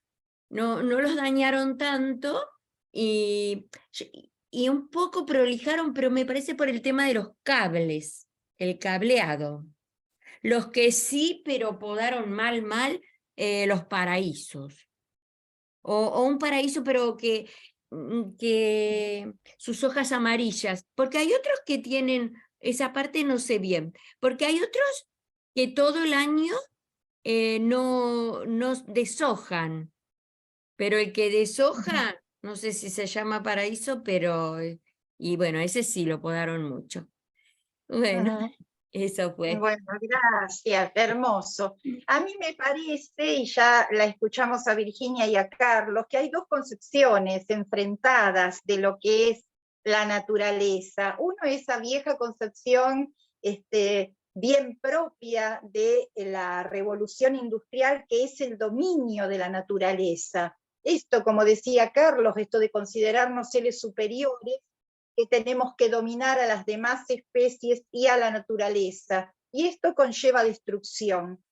no los dañaron tanto y, y un poco prolijaron, pero me parece por el tema de los cables, el cableado. Los que sí, pero podaron mal, los paraísos. O un paraíso, pero que sus hojas amarillas, porque hay otros que tienen, esa parte no sé bien, porque hay otros que todo el año no deshojan, pero el que deshoja, no sé si se llama paraíso, pero, y bueno, ese sí lo podaron mucho. Bueno, ujú. eso fue. Bueno, gracias, hermoso. A mí me parece, y ya la escuchamos a Virginia y a Carlos, que hay dos concepciones enfrentadas de lo que es la naturaleza. Uno, esa vieja concepción bien propia de la revolución industrial, que es el dominio de la naturaleza. Esto, como decía Carlos, esto de considerarnos seres superiores, que tenemos que dominar a las demás especies y a la naturaleza, y esto conlleva destrucción.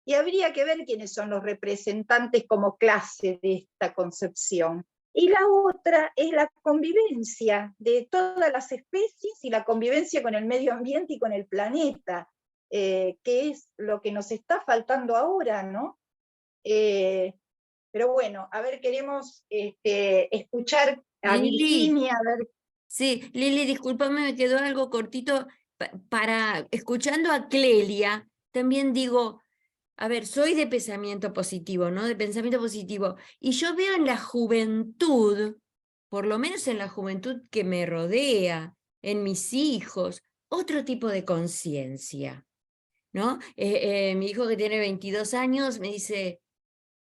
Y habría que ver quiénes son los representantes como clase de esta concepción. Y la otra es la convivencia de todas las especies y la convivencia con el medio ambiente y con el planeta, que es lo que nos está faltando ahora, ¿no? Pero bueno, a ver, queremos escuchar a Lili, Virginia, a ver. sí, Lili, discúlpame, me quedó algo cortito para, escuchando a Clelia, también digo, a ver, soy de pensamiento positivo, ¿no? De pensamiento positivo. Y yo veo en la juventud, por lo menos en la juventud que me rodea, en mis hijos, otro tipo de conciencia, ¿no? Mi hijo que tiene 22 años me dice: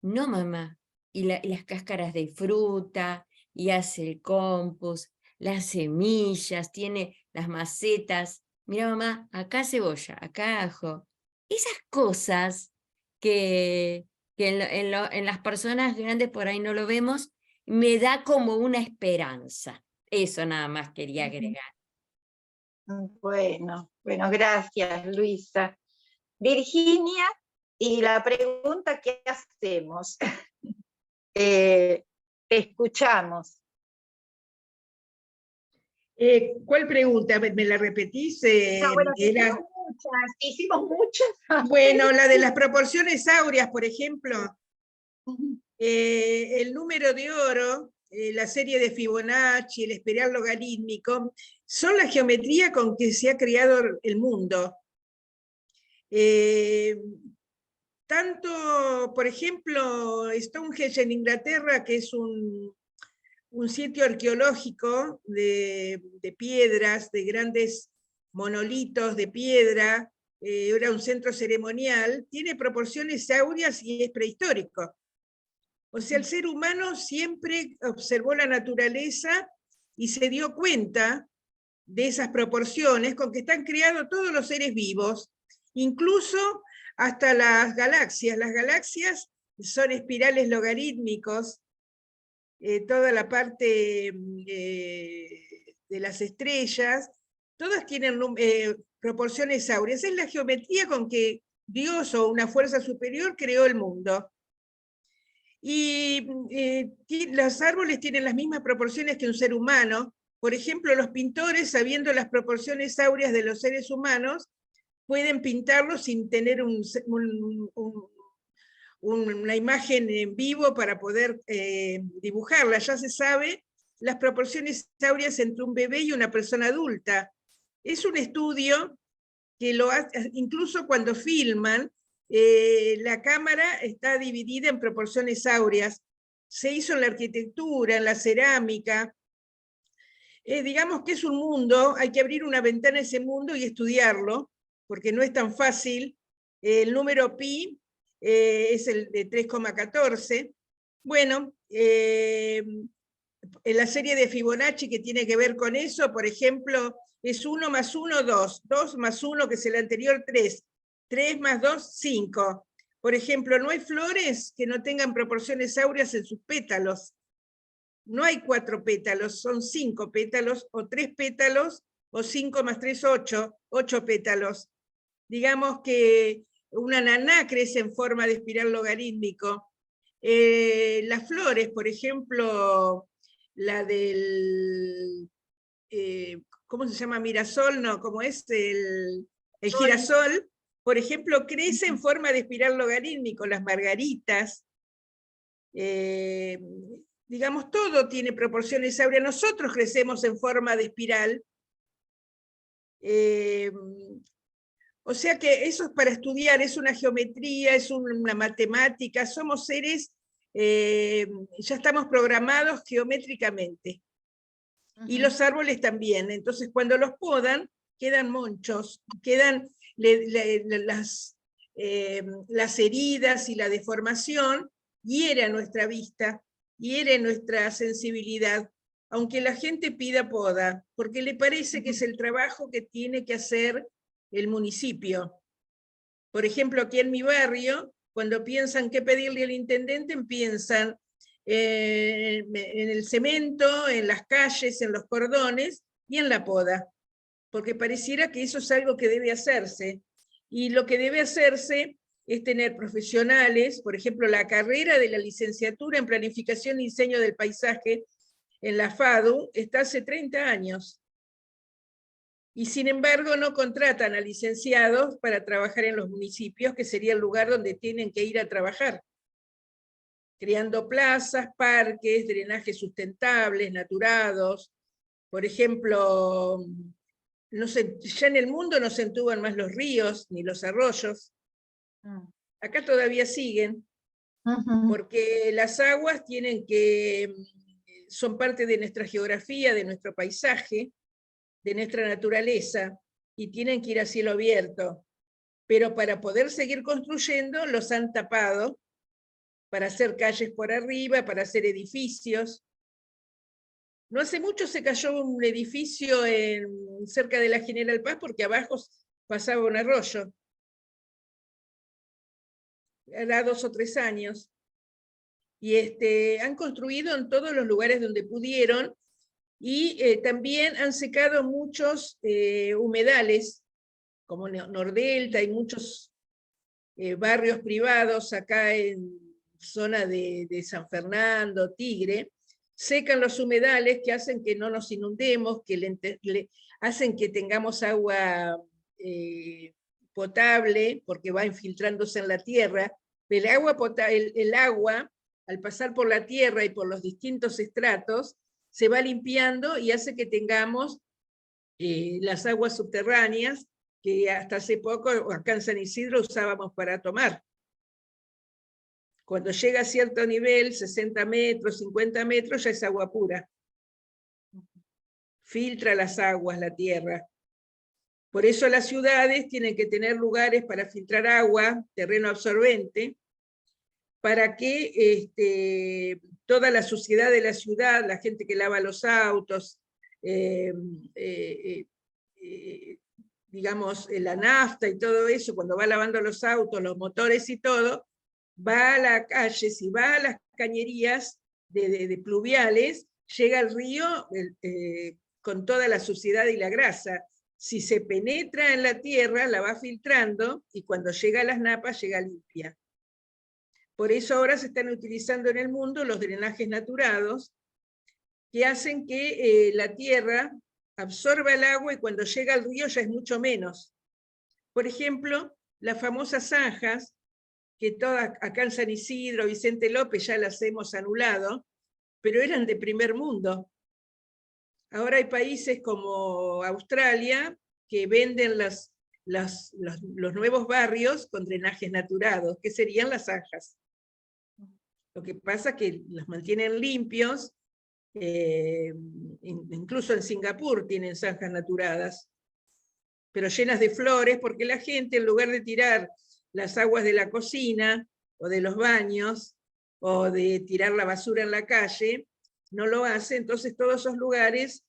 no, mamá, y las cáscaras de fruta, y hace el compost, las semillas, tiene las macetas. Mira, mamá, acá cebolla, acá ajo. Esas cosas que en las personas grandes por ahí no lo vemos, me da como una esperanza. Eso nada más quería agregar. Bueno, gracias, Luisa. Virginia, y la pregunta que hacemos, te escuchamos. ¿Cuál pregunta? ¿Me la repetís? No, bueno, Era, hicimos muchas. bueno, la de las proporciones áureas, por ejemplo. El número de oro, la serie de Fibonacci, el espiral logarítmico, son la geometría con que se ha creado el mundo. Tanto, por ejemplo, Stonehenge en Inglaterra, que es un sitio arqueológico de piedras, de grandes monolitos de piedra, era un centro ceremonial, tiene proporciones áureas y es prehistórico. O sea, el ser humano siempre observó la naturaleza y se dio cuenta de esas proporciones con que están creados todos los seres vivos, incluso hasta las galaxias. Las galaxias son espirales logarítmicos, toda la parte de las estrellas, todas tienen proporciones áureas. Es la geometría con que Dios o una fuerza superior creó el mundo. Y los árboles tienen las mismas proporciones que un ser humano. Por ejemplo, los pintores, sabiendo las proporciones áureas de los seres humanos, pueden pintarlos sin tener una imagen en vivo para poder dibujarla. Ya se sabe las proporciones áureas entre un bebé y una persona adulta. Es un estudio que lo hace, incluso cuando filman, la cámara está dividida en proporciones áureas. Se hizo en la arquitectura, en la cerámica. Digamos que es un mundo, hay que abrir una ventana a ese mundo y estudiarlo, porque no es tan fácil. El número pi es el de 3,14. Bueno, en la serie de Fibonacci que tiene que ver con eso, por ejemplo, es 1 más 1, 2, 2 más 1, que es el anterior, 3, 3 más 2, 5. Por ejemplo, no hay flores que no tengan proporciones áureas en sus pétalos. No hay 4 pétalos, son 5 pétalos, o 3 pétalos, o 5 más 3, 8, 8 pétalos. Digamos que una naná crece en forma de espiral logarítmico. Las flores, por ejemplo, la del, ¿cómo se llama? Mirasol, no, ¿cómo es? El girasol, por ejemplo, crece en forma de espiral logarítmico. Las margaritas, digamos, todo tiene proporciones áureas. Nosotros crecemos en forma de espiral. O sea que eso es para estudiar, es una geometría, es una matemática, somos seres, ya estamos programados geométricamente. Y los árboles también. Entonces, cuando los podan, quedan monchos, quedan las heridas y la deformación, hiere a nuestra vista, hiere nuestra sensibilidad, aunque la gente pida poda, porque le parece que es el trabajo que tiene que hacer el municipio. Por ejemplo, aquí en mi barrio, cuando piensan qué pedirle al intendente, piensan en el cemento, en las calles, en los cordones y en la poda, porque pareciera que eso es algo que debe hacerse. Y lo que debe hacerse es tener profesionales, por ejemplo, la carrera de la licenciatura en Planificación y Diseño del Paisaje en la FADU está hace 30 años. Y sin embargo no contratan a licenciados para trabajar en los municipios, que sería el lugar donde tienen que ir a trabajar. Creando plazas, parques, drenajes sustentables, naturados. Por ejemplo, no sé, ya en el mundo no se entuban más los ríos ni los arroyos. Acá todavía siguen, porque las aguas son parte de nuestra geografía, de nuestro paisaje, de nuestra naturaleza, y tienen que ir a cielo abierto. Pero para poder seguir construyendo, los han tapado, para hacer calles por arriba, para hacer edificios. No hace mucho se cayó un edificio cerca de la General Paz, porque abajo pasaba un arroyo. Era 2 o 3 años. Y han construido en todos los lugares donde pudieron, y también han secado muchos humedales, como Nordelta, hay muchos barrios privados acá en zona de San Fernando, Tigre, secan los humedales que hacen que no nos inundemos, que hacen que tengamos agua potable, porque va infiltrándose en la tierra. El agua, al pasar por la tierra y por los distintos estratos, se va limpiando y hace que tengamos las aguas subterráneas, que hasta hace poco acá en San Isidro usábamos para tomar. Cuando llega a cierto nivel, 60 metros, 50 metros, ya es agua pura. Filtra las aguas, la tierra. Por eso las ciudades tienen que tener lugares para filtrar agua, terreno absorbente, para que toda la suciedad de la ciudad, la gente que lava los autos, digamos, la nafta y todo eso, cuando va lavando los autos, los motores y todo, va a la calle, si va a las cañerías de pluviales, llega al río con toda la suciedad y la grasa. Si se penetra en la tierra, la va filtrando, y cuando llega a las napas, llega limpia. Por eso ahora se están utilizando en el mundo los drenajes naturados, que hacen que la tierra absorba el agua y cuando llega al río ya es mucho menos. Por ejemplo, las famosas zanjas, que todas acá en San Isidro, Vicente López, ya las hemos anulado, pero eran de primer mundo. Ahora hay países como Australia que venden los nuevos barrios con drenajes naturados, que serían las zanjas. Lo que pasa es que los mantienen limpios, incluso en Singapur tienen zanjas naturadas, pero llenas de flores, porque la gente, en lugar de tirar las aguas de la cocina, o de los baños, o de tirar la basura en la calle, no lo hace. Entonces todos esos lugares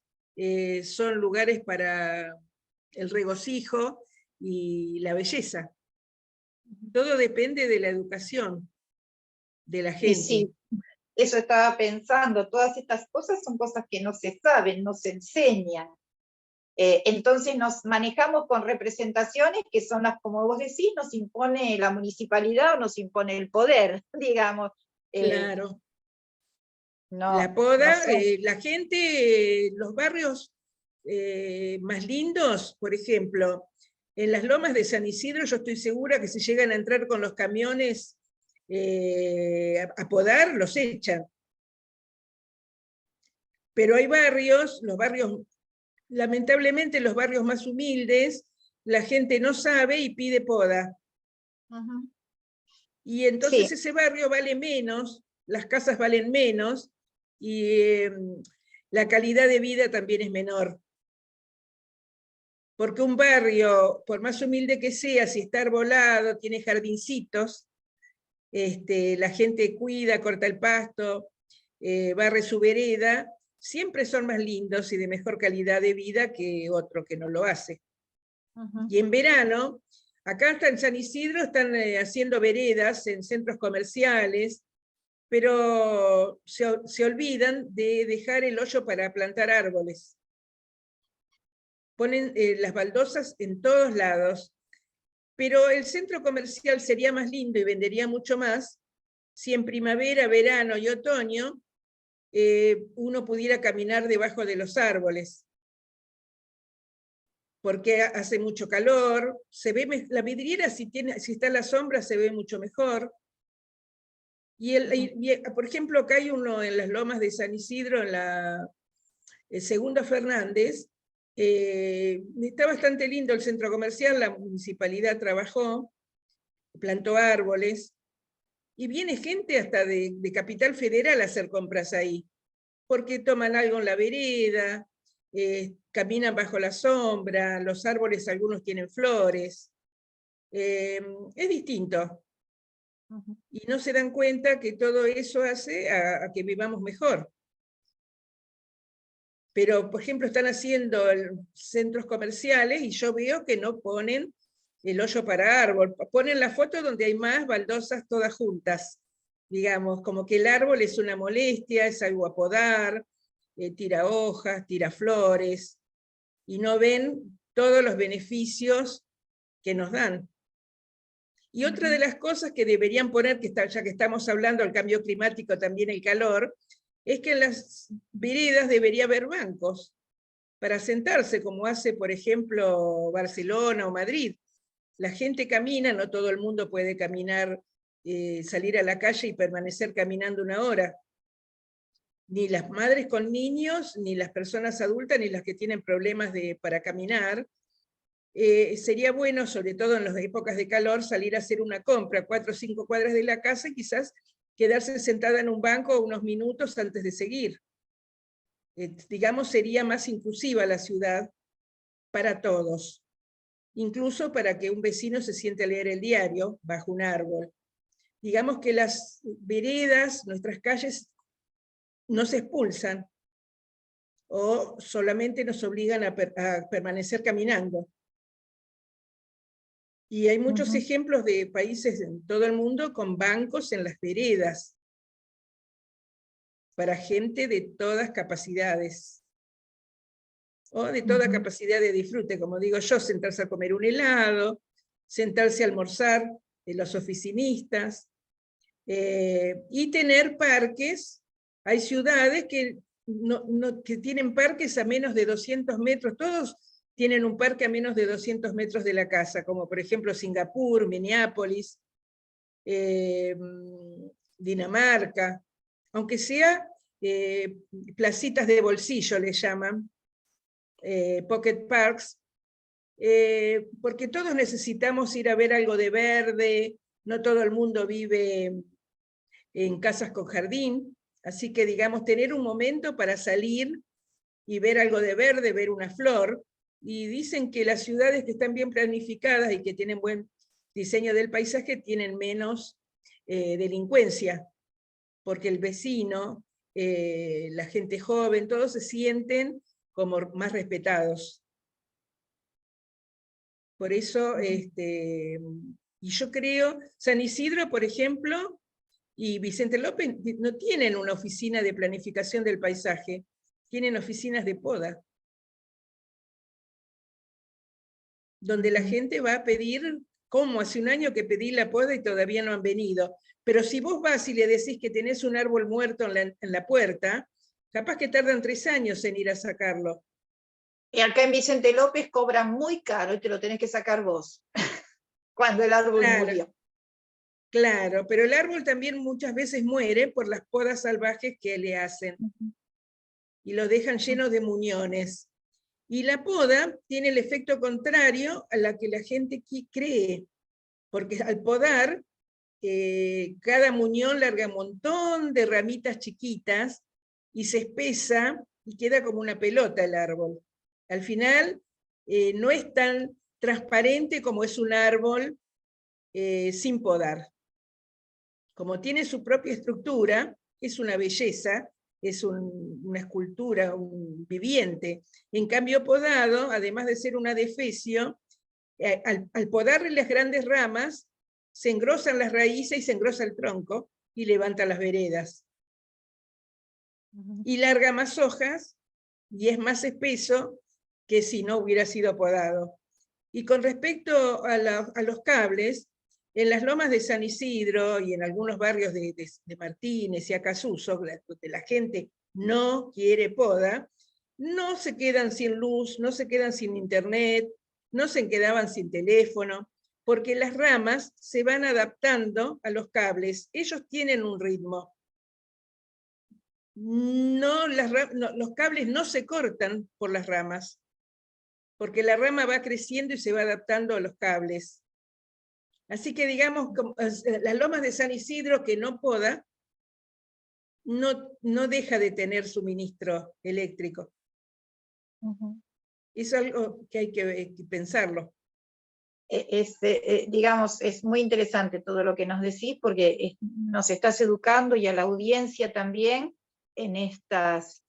son lugares para el regocijo y la belleza. Todo depende de la educación de la gente. Y sí, eso estaba pensando, todas estas cosas son cosas que no se saben, no se enseñan. Entonces nos manejamos con representaciones que son las, como vos decís, nos impone la municipalidad o nos impone el poder, digamos. Claro. No, La poda, no sé. la gente, los barrios más lindos, por ejemplo, en las lomas de San Isidro, yo estoy segura que si llegan a entrar con los camiones a podar, los echan. Pero hay barrios, los barrios, lamentablemente los barrios más humildes, la gente no sabe y pide poda. Y entonces Sí. ese barrio vale menos, las casas valen menos, y la calidad de vida también es menor. Porque un barrio, por más humilde que sea, si está arbolado, tiene jardincitos, la gente cuida, corta el pasto, barre su vereda, siempre son más lindos y de mejor calidad de vida que otro que no lo hace. Y en verano, acá en San Isidro están haciendo veredas en centros comerciales, pero se olvidan de dejar el hoyo para plantar árboles. Ponen las baldosas en todos lados, pero el centro comercial sería más lindo y vendería mucho más si en primavera, verano y otoño uno pudiera caminar debajo de los árboles, porque hace mucho calor, se ve la vidriera, si está en la sombra, se ve mucho mejor. Por ejemplo, acá hay uno en las lomas de San Isidro, en la Segunda Fernández, está bastante lindo el centro comercial, la municipalidad trabajó, plantó árboles, y viene gente hasta de Capital Federal a hacer compras ahí, porque toman algo en la vereda, caminan bajo la sombra, los árboles algunos tienen flores, es distinto. Y no se dan cuenta que todo eso hace a que vivamos mejor. Pero, por ejemplo, están haciendo centros comerciales y yo veo que no ponen el hoyo para árbol, ponen la foto donde hay más baldosas todas juntas, digamos, como que el árbol es una molestia, es algo a podar, tira hojas, tira flores, y no ven todos los beneficios que nos dan. Y otra de las cosas que deberían poner, ya que estamos hablando del cambio climático, también el calor, es que en las veredas debería haber bancos para sentarse, como hace, por ejemplo, Barcelona o Madrid. La gente camina, no todo el mundo puede caminar, salir a la calle y permanecer caminando una hora. Ni las madres con niños, ni las personas adultas, ni las que tienen problemas para caminar. Sería bueno, sobre todo en las épocas de calor, salir a hacer una compra 4 o 5 cuadras de la casa y quizás quedarse sentada en un banco unos minutos antes de seguir. Digamos, sería más inclusiva la ciudad para todos. incluso para que un vecino se siente a leer el diario bajo un árbol. Digamos que las veredas, nuestras calles, nos expulsan o solamente nos obligan a permanecer caminando. Y hay muchos ejemplos de países en todo el mundo con bancos en las veredas para gente de todas capacidades, o de toda capacidad de disfrute, como digo yo, sentarse a comer un helado, sentarse a almorzar de los oficinistas, y tener parques. Hay ciudades que, que tienen parques a menos de 200 metros, todos tienen un parque a menos de 200 metros de la casa, como por ejemplo Singapur, Minneapolis, Dinamarca, aunque sea placitas de bolsillo les llaman, pocket parks, porque todos necesitamos ir a ver algo de verde, no todo el mundo vive en casas con jardín, así que digamos tener un momento para salir y ver algo de verde, ver una flor, y dicen que las ciudades que están bien planificadas y que tienen buen diseño del paisaje tienen menos delincuencia, porque el vecino, la gente joven, todos se sienten como más respetados. Por eso, y yo creo, San Isidro, por ejemplo, y Vicente López no tienen una oficina de planificación del paisaje, tienen oficinas de poda, donde la gente va a pedir, como hace un año que pedí la poda y todavía no han venido. Pero si vos vas y le decís que tenés un árbol muerto en la puerta, capaz que tardan 3 años en ir a sacarlo. Y acá en Vicente López cobran muy caro y te lo tenés que sacar vos, cuando el árbol murió. Claro, pero el árbol también muchas veces muere por las podas salvajes que le hacen. Y lo dejan lleno de muñones. Y la poda tiene el efecto contrario a la que la gente cree, porque al podar, cada muñón larga un montón de ramitas chiquitas y se espesa y queda como una pelota el árbol. Al final, no es tan transparente como es un árbol sin podar. Como tiene su propia estructura, es una belleza, es una escultura, un viviente. En cambio, podado, además de ser un adefesio, al podarle las grandes ramas, se engrosan las raíces y se engrosa el tronco y levanta las veredas. Y larga más hojas y es más espeso que si no hubiera sido podado. Y con respecto a los cables, en las lomas de San Isidro y en algunos barrios de Martínez y Acasuso, donde la gente no quiere poda, no se quedan sin luz, no se quedan sin internet, no se quedaban sin teléfono, porque las ramas se van adaptando a los cables. Ellos tienen un ritmo. Los cables no se cortan por las ramas, porque la rama va creciendo y se va adaptando a los cables. Así que digamos, las lomas de San Isidro que no poda, no deja de tener suministro eléctrico. Es algo que hay que pensarlo. Digamos, es muy interesante todo lo que nos decís, porque nos estás educando y a la audiencia también en estas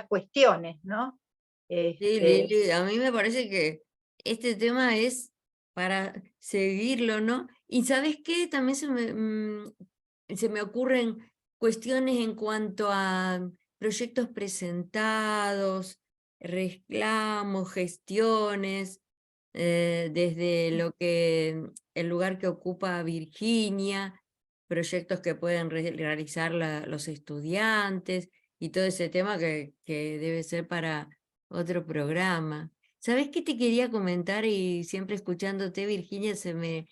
cuestiones, ¿no? Sí, Lili, a mí me parece que este tema es para seguirlo, ¿no? Y ¿sabes qué? También se me ocurren cuestiones en cuanto a proyectos presentados, reclamos, gestiones, desde lo que el lugar que ocupa Virginia, proyectos que pueden realizar los estudiantes y todo ese tema que debe ser para otro programa. ¿Sabes qué te quería comentar? Y siempre escuchándote, Virginia, se me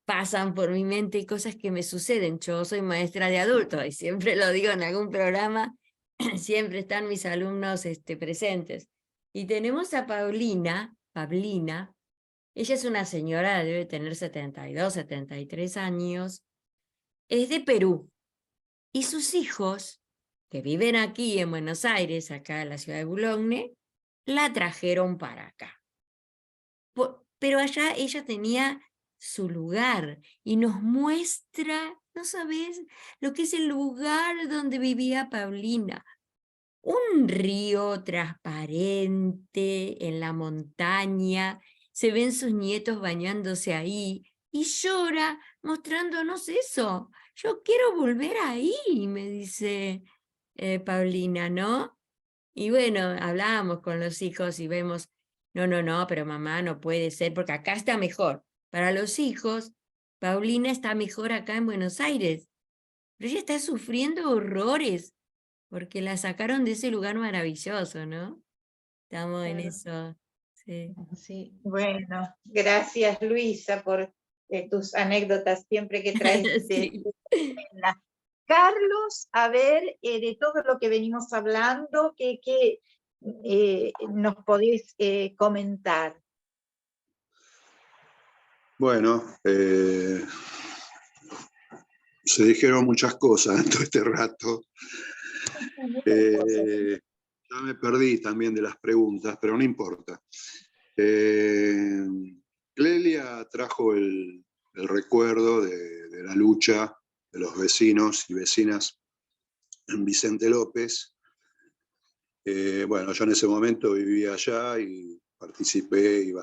pasan por mi mente cosas que me suceden. Yo soy maestra de adultos y siempre lo digo en algún programa, siempre están mis alumnos presentes. Y tenemos a Pablina, ella es una señora, debe tener 72, 73 años, es de Perú. Y sus hijos, que viven aquí en Buenos Aires, acá en la ciudad de Boulogne, la trajeron para acá. pero allá ella tenía su lugar y nos muestra, ¿no sabes lo que es el lugar donde vivía Paulina? Un río transparente en la montaña, se ven sus nietos bañándose ahí y llora mostrándonos eso. Yo quiero volver ahí, me dice Paulina, ¿no? Y bueno, hablábamos con los hijos y vemos, no, pero mamá no puede ser porque acá está mejor. Para los hijos, Paulina está mejor acá en Buenos Aires, pero ella está sufriendo horrores porque la sacaron de ese lugar maravilloso, ¿no? Estamos en Claro. eso. Sí. Sí, bueno, gracias Luisa por tus anécdotas siempre que traes de Sí. escuela. Carlos, a ver, de todo lo que venimos hablando, ¿qué nos podés comentar? Bueno, se dijeron muchas cosas en todo este rato. Ya me perdí también de las preguntas, pero no importa. Clelia trajo el recuerdo de la lucha de los vecinos y vecinas en Vicente López. Bueno, yo en ese momento vivía allá y participamos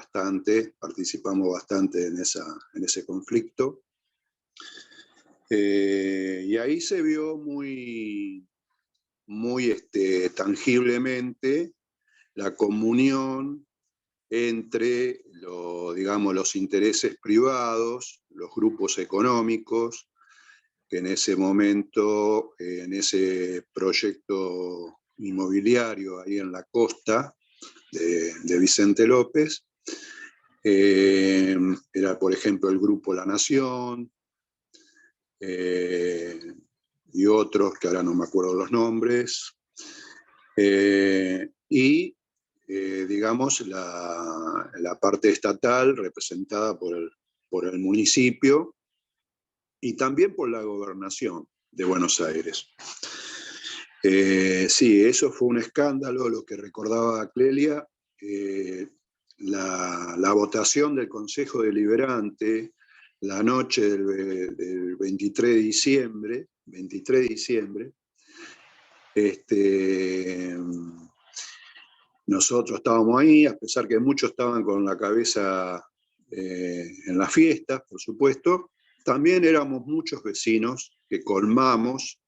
bastante en ese conflicto. Y ahí se vio muy tangiblemente la comunión entre los intereses privados, los grupos económicos, que en ese momento, en ese proyecto inmobiliario ahí en la costa de Vicente López, era por ejemplo el Grupo La Nación, y otros que ahora no me acuerdo los nombres, y digamos la parte estatal representada por el municipio y también por la gobernación de Buenos Aires. Sí, eso fue un escándalo, lo que recordaba Clelia, la votación del Consejo Deliberante la noche del 23 de diciembre, nosotros estábamos ahí, a pesar que muchos estaban con la cabeza en las fiestas, por supuesto, también éramos muchos vecinos que colmamos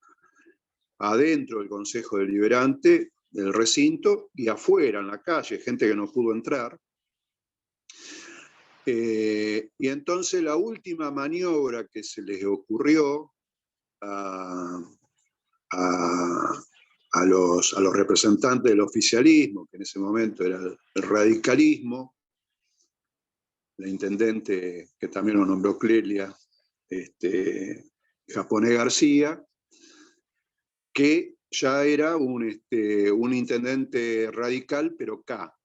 adentro del Consejo Deliberante, del recinto, y afuera, en la calle, gente que no pudo entrar. Y entonces la última maniobra que se les ocurrió a los representantes del oficialismo, que en ese momento era el radicalismo, la intendente que también lo nombró Clelia, Japonés García, que ya era un intendente radical, pero K.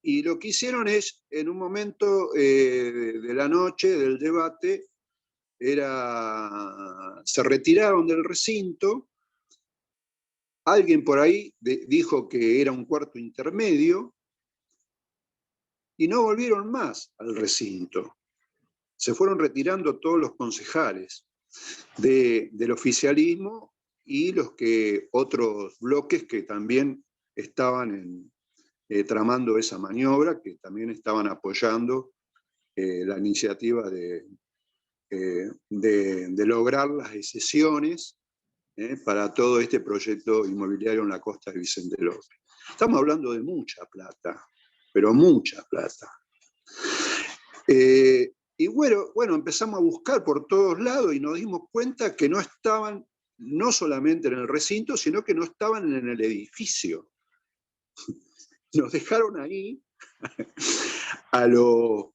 Y lo que hicieron es, en un momento de la noche, del debate, se retiraron del recinto, alguien por ahí dijo que era un cuarto intermedio, y no volvieron más al recinto. Se fueron retirando todos los concejales del oficialismo y otros bloques que también estaban tramando esa maniobra, que también estaban apoyando la iniciativa de lograr las excesiones para todo este proyecto inmobiliario en la costa de Vicente López. Estamos hablando de mucha plata, pero mucha plata. Y bueno, empezamos a buscar por todos lados y nos dimos cuenta que no estaban, no solamente en el recinto, sino que no estaban en el edificio. Nos dejaron ahí a los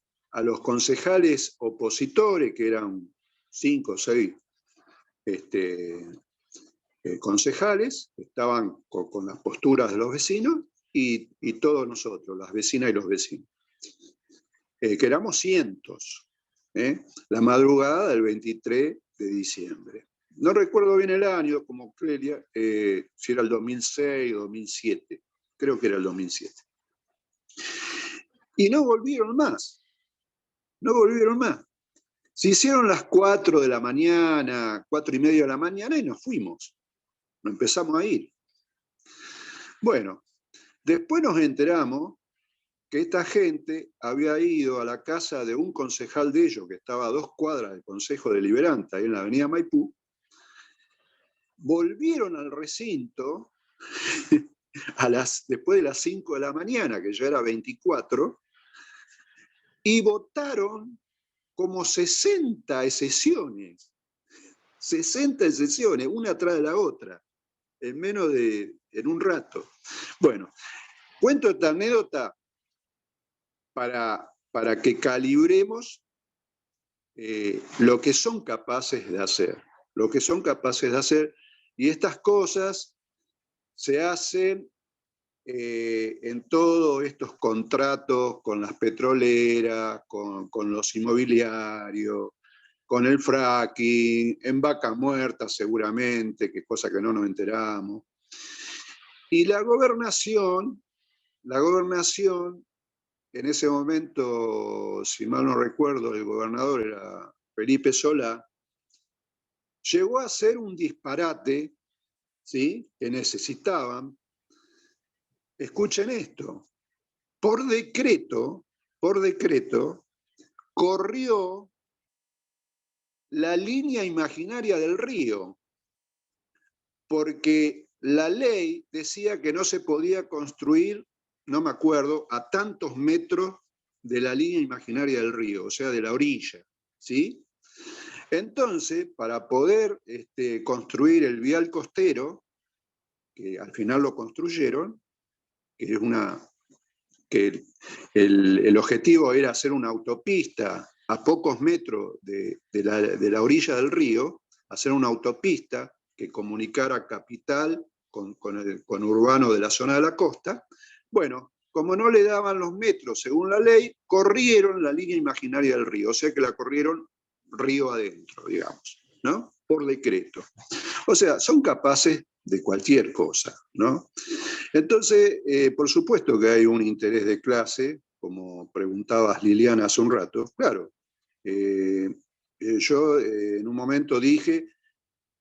concejales opositores, que eran 5 o 6 concejales, que estaban con las posturas de los vecinos, y todos nosotros, las vecinas y los vecinos, que éramos cientos, la madrugada del 23 de diciembre. No recuerdo bien el año, como Clelia, si era el 2006 o 2007. creo que era el 2007. Y no volvieron más, no volvieron más. Se hicieron las 4 de la mañana, 4:30 de la mañana y nos fuimos. Nos empezamos a ir. Bueno, después nos enteramos que esta gente había ido a la casa de un concejal de ellos, que estaba a 2 cuadras del Consejo Deliberante, ahí en la avenida Maipú. Volvieron al recinto después de las 5 de la mañana, que ya era 24, y votaron como 60 excesiones, 60 excesiones, una tras de la otra, en un rato. Bueno, cuento esta anécdota para que calibremos lo que son capaces de hacer, y estas cosas se hacen en todos estos contratos con las petroleras, con los inmobiliarios, con el fracking, en Vaca Muerta seguramente, que es cosa que no nos enteramos. Y la gobernación, en ese momento, si mal no recuerdo, el gobernador era Felipe Solá, llegó a hacer un disparate, ¿sí?, que necesitaban. Escuchen esto, por decreto, corrió la línea imaginaria del río, porque la ley decía que no se podía construir, no me acuerdo, a tantos metros de la línea imaginaria del río, o sea, de la orilla, ¿sí? Entonces, para poder construir el vial costero, que al final lo construyeron, que el objetivo era hacer una autopista a pocos metros de la orilla del río, hacer una autopista que comunicara capital con el conurbano de la zona de la costa. Bueno, como no le daban los metros según la ley, corrieron la línea imaginaria del río, o sea que la corrieron río adentro, digamos, ¿no? Por decreto. O sea, son capaces de cualquier cosa, ¿no? Entonces, por supuesto que hay un interés de clase, como preguntabas Liliana hace un rato. Claro, yo en un momento dije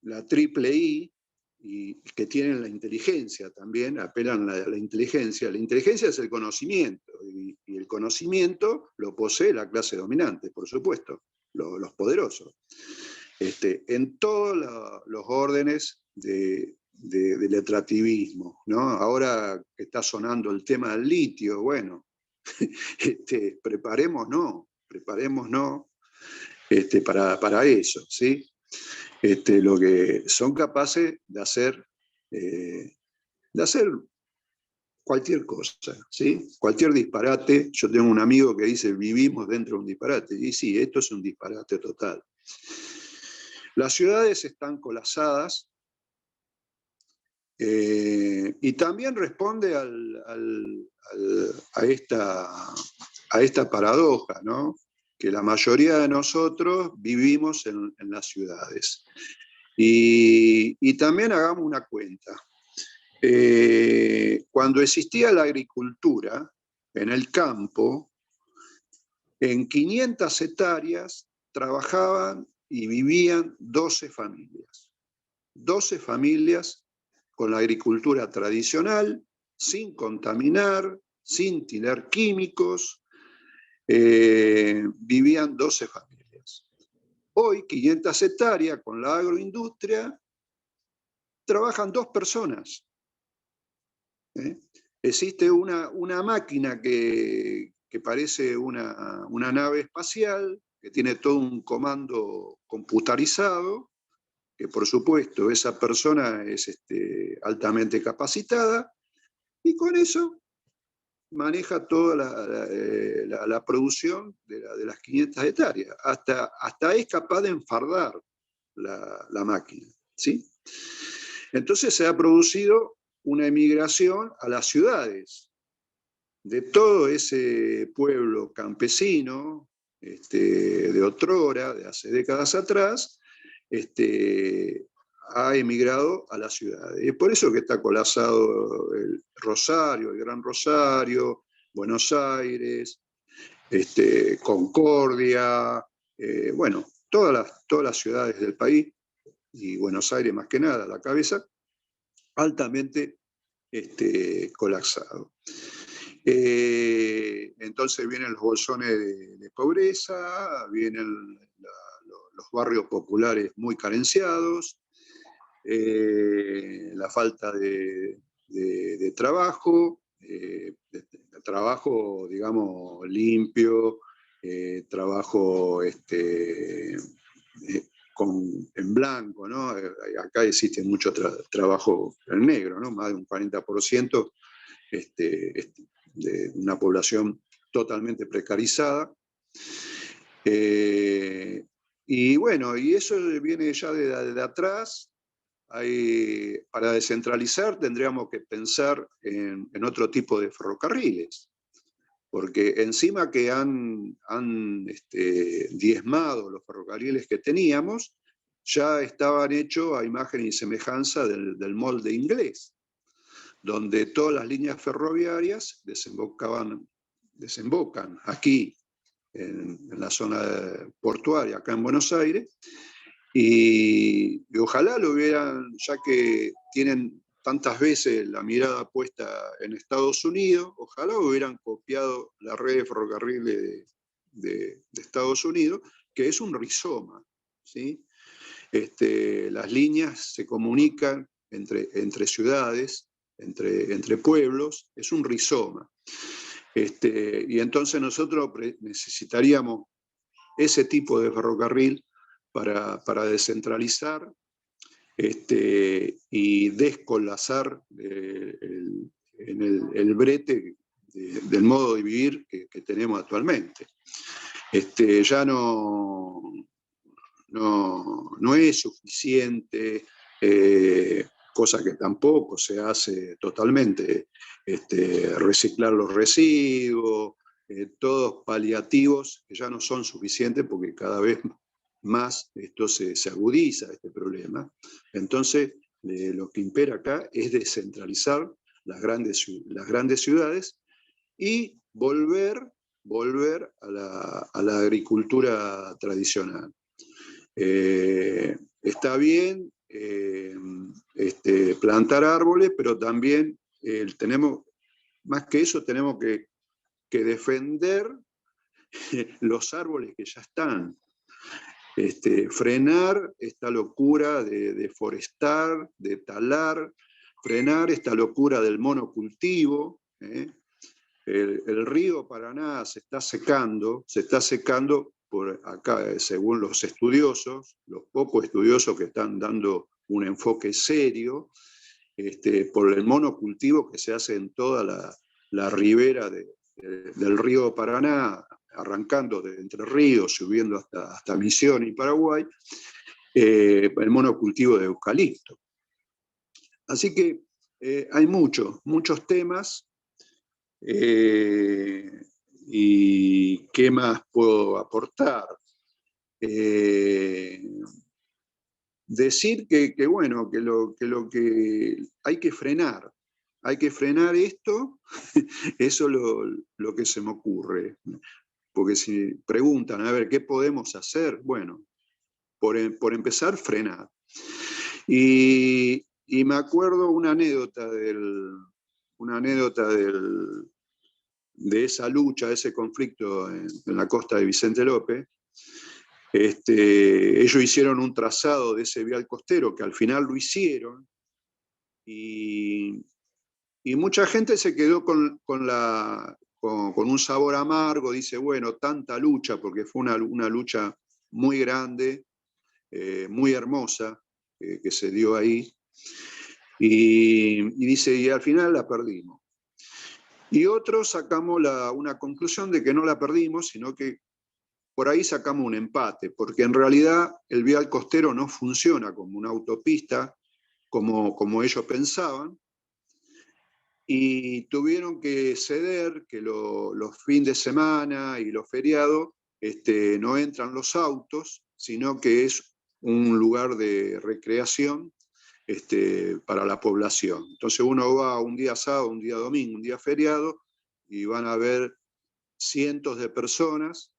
la triple I, y que tienen la inteligencia también, apelan a la inteligencia. La inteligencia es el conocimiento, y el conocimiento lo posee la clase dominante, por supuesto, los poderosos. En todos los órdenes del letrativismo, ¿no? Ahora que está sonando el tema del litio, bueno, preparémonos para eso, ¿sí? Lo que son capaces de hacer cualquier cosa, ¿sí? Cualquier disparate. Yo tengo un amigo que dice, vivimos dentro de un disparate, y sí, esto es un disparate total. Las ciudades están colapsadas, y también responde a esta paradoja, ¿no? Que la mayoría de nosotros vivimos en las ciudades. Y también hagamos una cuenta. Cuando existía la agricultura en el campo, en 500 hectáreas trabajaban y vivían 12 familias. 12 familias con la agricultura tradicional, sin contaminar, sin tirar químicos, vivían 12 familias. Hoy, 500 hectáreas con la agroindustria, trabajan 2 personas. Existe una máquina que parece una nave espacial, que tiene todo un comando computarizado, que por supuesto esa persona es altamente capacitada, y con eso maneja toda la producción de las 500 hectáreas. Hasta es capaz de enfardar la máquina, ¿sí? Entonces se ha producido una emigración a las ciudades de todo ese pueblo campesino de otrora, de hace décadas atrás, ha emigrado a las ciudades. Y es por eso que está colapsado el Rosario, el Gran Rosario, Buenos Aires, Concordia, bueno, todas las ciudades del país, y Buenos Aires más que nada, la cabeza, altamente colapsado. Entonces vienen los bolsones de pobreza, vienen los barrios populares muy carenciados, la falta de trabajo, trabajo, digamos, limpio, trabajo en blanco, ¿no? Acá existe mucho trabajo en negro, ¿no? Más de un 40% de una población totalmente precarizada. Y bueno, y eso viene ya de atrás. Para descentralizar tendríamos que pensar en otro tipo de ferrocarriles, porque encima que han diezmado los ferrocarriles que teníamos, ya estaban hechos a imagen y semejanza del molde inglés, donde todas las líneas ferroviarias desembocan aquí, en la zona portuaria, acá en Buenos Aires, y ojalá lo hubieran, ya que tienen tantas veces la mirada puesta en Estados Unidos, ojalá hubieran copiado la red de ferrocarriles de Estados Unidos, que es un rizoma, ¿sí? Las líneas se comunican entre ciudades, entre pueblos, es un rizoma. Y entonces nosotros necesitaríamos ese tipo de ferrocarril para descentralizar y descolazar el brete del modo de vivir que tenemos actualmente. Ya no es suficiente, cosa que tampoco se hace totalmente, reciclar los residuos, todos paliativos que ya no son suficientes porque cada vez más esto se agudiza, este problema. Entonces, lo que impera acá es descentralizar las grandes ciudades y volver a la agricultura tradicional. Está bien plantar árboles, pero también tenemos, más que eso, tenemos que defender los árboles que ya están. Frenar esta locura de deforestar, de talar, frenar esta locura del monocultivo. El río Paraná se está secando por acá, según los estudiosos, los pocos estudiosos que están dando un enfoque serio, por el monocultivo que se hace en toda la ribera del río Paraná, arrancando de Entre Ríos, subiendo hasta Misiones y Paraguay, el monocultivo de eucalipto. Así que hay muchos temas. ¿Y qué más puedo aportar? Decir que bueno, que lo que hay que frenar esto, eso es lo que se me ocurre. Porque si preguntan, a ver, ¿qué podemos hacer? Bueno, por empezar, frenar. Y me acuerdo una anécdota de esa lucha, de ese conflicto en la costa de Vicente López. Ellos hicieron un trazado de ese vial costero, que al final lo hicieron, y mucha gente se quedó con un sabor amargo, dice, bueno, tanta lucha, porque fue una lucha muy grande, muy hermosa, que se dio ahí, y dice, y al final la perdimos. Y otros sacamos una conclusión de que no la perdimos, sino que por ahí sacamos un empate, porque en realidad el vial costero no funciona como una autopista, como ellos pensaban, y tuvieron que ceder que los fines de semana y los feriados no entran los autos, sino que es un lugar de recreación para la población. Entonces uno va un día sábado, un día domingo, un día feriado, y van a ver cientos de personas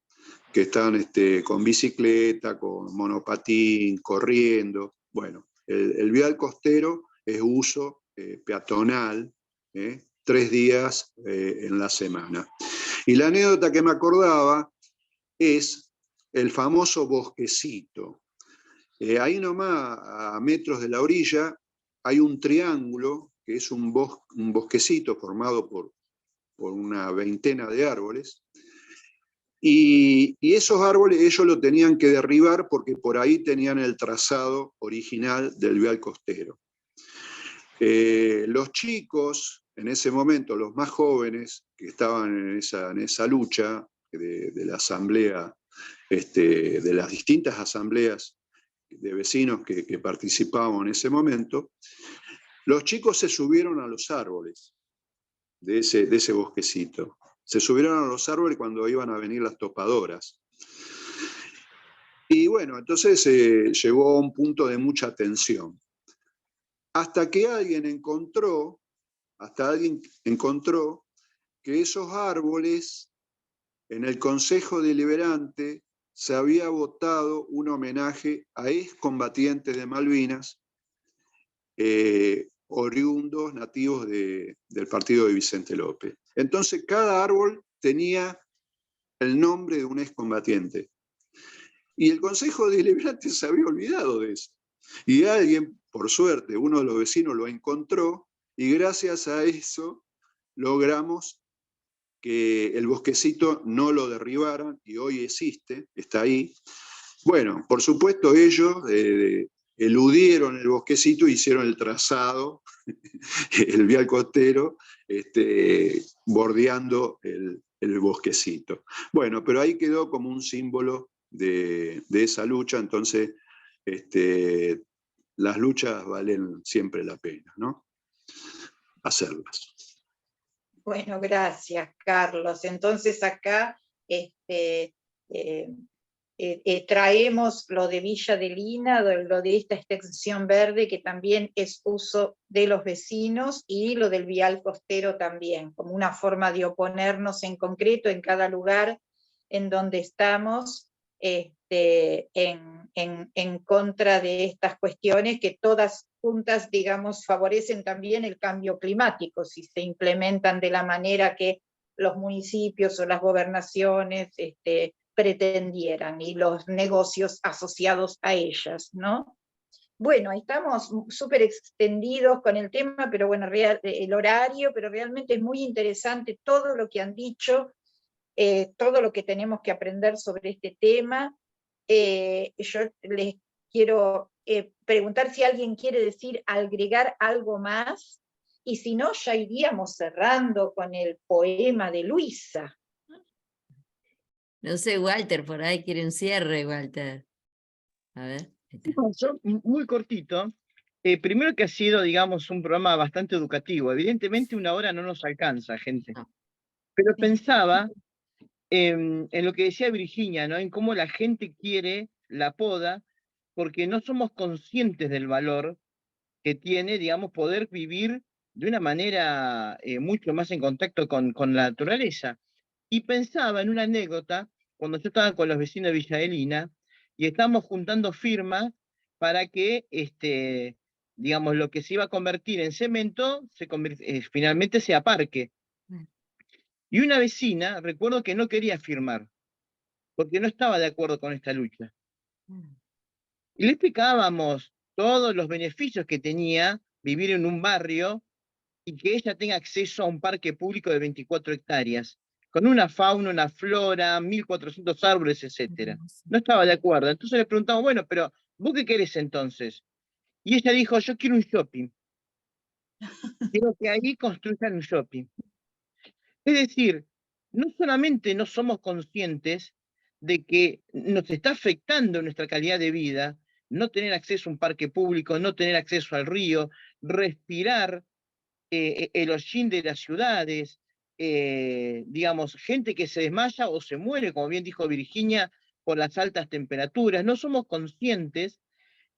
que están con bicicleta, con monopatín, corriendo. Bueno, el vial costero es uso peatonal, 3 días en la semana. Y la anécdota que me acordaba es el famoso bosquecito. Ahí nomás, a metros de la orilla, hay un triángulo, que es un bosquecito formado por una veintena de árboles, y esos árboles ellos lo tenían que derribar porque por ahí tenían el trazado original del vial costero. Los chicos, en ese momento, los más jóvenes que estaban en esa lucha de la asamblea, de las distintas asambleas de vecinos que participábamos en ese momento, los chicos se subieron a los árboles de ese bosquecito. Se subieron a los árboles cuando iban a venir las topadoras. Y bueno, entonces llegó a un punto de mucha tensión. Hasta que alguien encontró que esos árboles, en el Consejo Deliberante, se había votado un homenaje a excombatientes de Malvinas, oriundos, nativos del partido de Vicente López. Entonces, cada árbol tenía el nombre de un excombatiente. Y el Consejo Deliberante se había olvidado de eso. Y alguien, por suerte, uno de los vecinos lo encontró, y gracias a eso logramos que el bosquecito no lo derribaran, y hoy existe, está ahí. Bueno, por supuesto ellos eludieron el bosquecito e hicieron el trazado, el vial costero, bordeando el bosquecito. Bueno, pero ahí quedó como un símbolo de esa lucha. Entonces las luchas valen siempre la pena, ¿no? Hacerlas. Bueno, gracias, Carlos. Entonces acá traemos lo de Villa de Lina, lo de esta extensión verde, que también es uso de los vecinos, y lo del vial costero también, como una forma de oponernos en concreto en cada lugar en donde estamos, en contra de estas cuestiones que todas juntas, digamos, favorecen también el cambio climático, si se implementan de la manera que los municipios o las gobernaciones pretendieran, y los negocios asociados a ellas, ¿no? Bueno, estamos súper extendidos con el tema, pero bueno, el horario, pero realmente es muy interesante todo lo que han dicho, todo lo que tenemos que aprender sobre este tema. Yo les quiero preguntar si alguien quiere agregar algo más, y si no, ya iríamos cerrando con el poema de Luisa. No sé, Walter, por ahí quiere un cierre, Walter. A ver. Yo, muy cortito. Primero que ha sido, digamos, un programa bastante educativo. Evidentemente 1 hora no nos alcanza, gente. No. Pero pensaba en lo que decía Virginia, ¿no? En cómo la gente quiere la poda, porque no somos conscientes del valor que tiene, digamos, poder vivir de una manera mucho más en contacto con la naturaleza. Y pensaba en una anécdota, cuando yo estaba con los vecinos de Villa de Lina, y estábamos juntando firmas para que, digamos, lo que se iba a convertir en cemento, finalmente sea parque. Y una vecina, recuerdo que no quería firmar, porque no estaba de acuerdo con esta lucha. Y le explicábamos todos los beneficios que tenía vivir en un barrio y que ella tenga acceso a un parque público de 24 hectáreas, con una fauna, una flora, 1400 árboles, etc. No estaba de acuerdo. Entonces le preguntamos, bueno, pero ¿vos qué querés entonces? Y ella dijo, yo quiero un shopping. Quiero que ahí construyan un shopping. Es decir, no solamente no somos conscientes de que nos está afectando nuestra calidad de vida, no tener acceso a un parque público, no tener acceso al río, respirar el hollín de las ciudades, digamos, gente que se desmaya o se muere, como bien dijo Virginia, por las altas temperaturas. No somos conscientes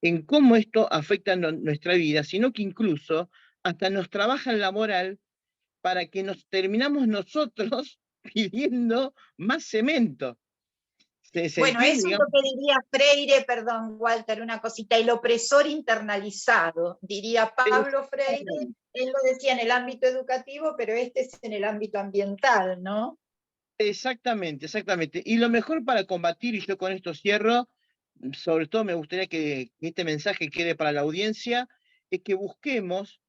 en cómo esto afecta nuestra vida, sino que incluso hasta nos trabajan la moral para que nos terminamos nosotros pidiendo más cemento. ¿Se Bueno, entiende, eso es digamos? lo que diría Freire, perdón, Walter, una cosita, el opresor internalizado, diría Pablo Freire, él lo decía en el ámbito educativo, pero este es en el ámbito ambiental, ¿no? Exactamente, exactamente. Y lo mejor para combatir, y yo con esto cierro, sobre todo me gustaría que este mensaje quede para la audiencia, es que busquemos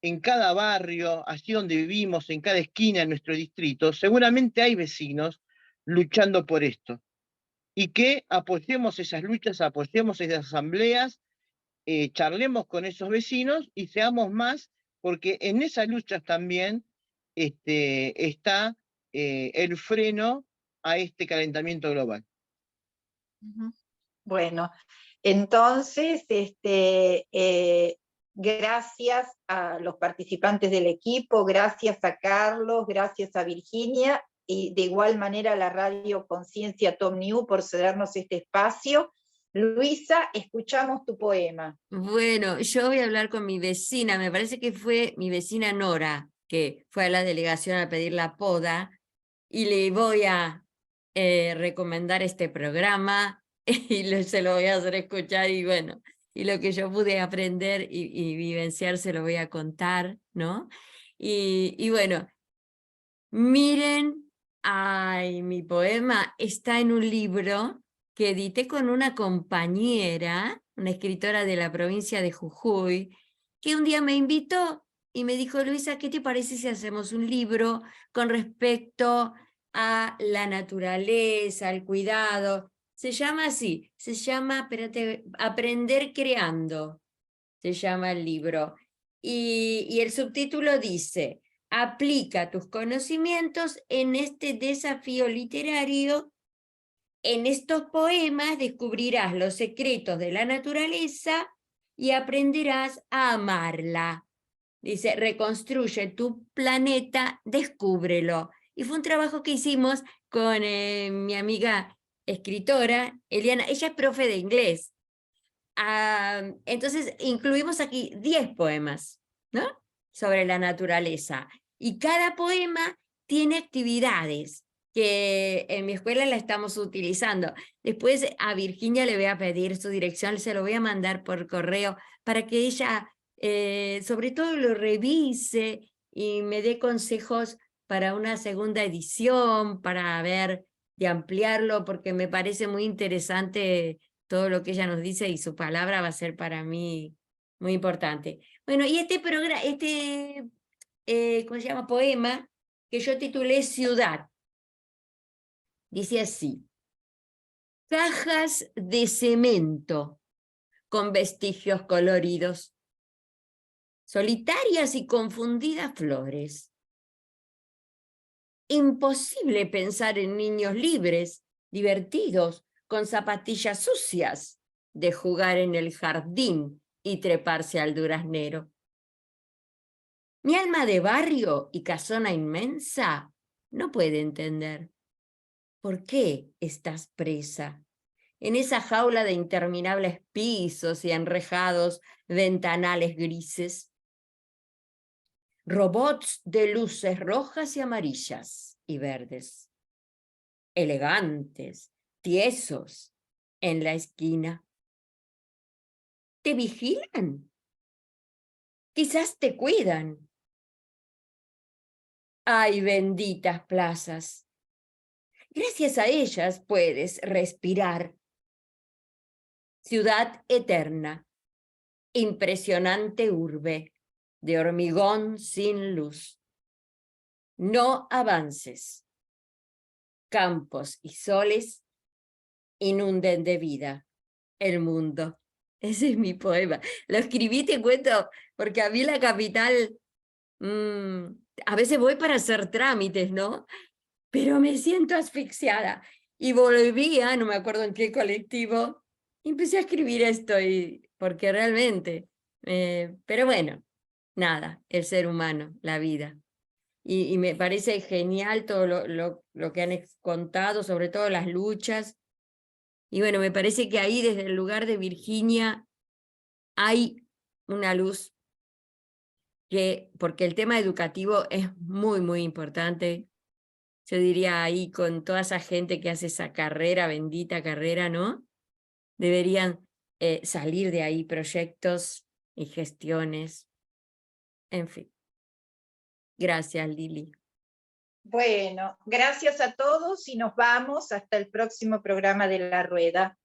en cada barrio, allí donde vivimos, en cada esquina de nuestro distrito, seguramente hay vecinos luchando por esto. Y que apoyemos esas luchas, apoyemos esas asambleas, charlemos con esos vecinos y seamos más, porque en esas luchas también está el freno a este calentamiento global. Bueno, entonces, gracias a los participantes del equipo, gracias a Carlos, gracias a Virginia, y de igual manera a la radio Conciencia Top New por cedernos este espacio. Luisa, escuchamos tu poema. Bueno, yo voy a hablar con mi vecina, me parece que fue mi vecina Nora, que fue a la delegación a pedir la poda, y le voy a recomendar este programa, y se lo voy a hacer escuchar, y bueno, y lo que yo pude aprender y vivenciar se lo voy a contar, ¿no? Y bueno, miren, ay, mi poema está en un libro que edité con una compañera, una escritora de la provincia de Jujuy, que un día me invitó y me dijo, Luisa, ¿qué te parece si hacemos un libro con respecto a la naturaleza, al cuidado? Se llama así, se llama, espérate, Aprender Creando, se llama el libro. Y el subtítulo dice, aplica tus conocimientos en este desafío literario. En estos poemas descubrirás los secretos de la naturaleza y aprenderás a amarla. Dice, reconstruye tu planeta, descúbrelo. Y fue un trabajo que hicimos con mi amiga escritora, Eliana. Ella es profe de inglés. Entonces, incluimos aquí 10 poemas, ¿no? Sobre la naturaleza. Y cada poema tiene actividades que en mi escuela la estamos utilizando. Después a Virginia le voy a pedir su dirección, se lo voy a mandar por correo para que ella, sobre todo, lo revise y me dé consejos para una segunda edición, para ver de ampliarlo, porque me parece muy interesante todo lo que ella nos dice y su palabra va a ser para mí muy importante. Bueno, y este programa, ¿cómo se llama? Poema que yo titulé Ciudad. Dice así: cajas de cemento con vestigios coloridos, solitarias y confundidas flores. Imposible pensar en niños libres, divertidos, con zapatillas sucias, de jugar en el jardín y treparse al duraznero. Mi alma de barrio y casona inmensa no puede entender. ¿Por qué estás presa en esa jaula de interminables pisos y enrejados ventanales grises? Robots de luces rojas y amarillas y verdes, elegantes, tiesos, en la esquina. ¿Te vigilan? Quizás te cuidan. ¡Ay, benditas plazas! Gracias a ellas puedes respirar. Ciudad eterna, impresionante urbe, de hormigón sin luz. No avances. Campos y soles inunden de vida el mundo. Ese es mi poema. Lo escribí, te cuento, porque a mí la capital, a veces voy para hacer trámites, ¿no? Pero me siento asfixiada. Y volvía, no me acuerdo en qué colectivo, y empecé a escribir esto, porque realmente, pero bueno, nada, el ser humano, la vida. Y me parece genial todo lo que han contado, sobre todo las luchas. Y bueno, me parece que ahí desde el lugar de Virginia hay una luz porque el tema educativo es muy, muy importante. Yo diría ahí con toda esa gente que hace esa carrera, bendita carrera, ¿no? Deberían salir de ahí proyectos y gestiones. En fin. Gracias, Lili. Bueno, gracias a todos y nos vamos hasta el próximo programa de La Rueda.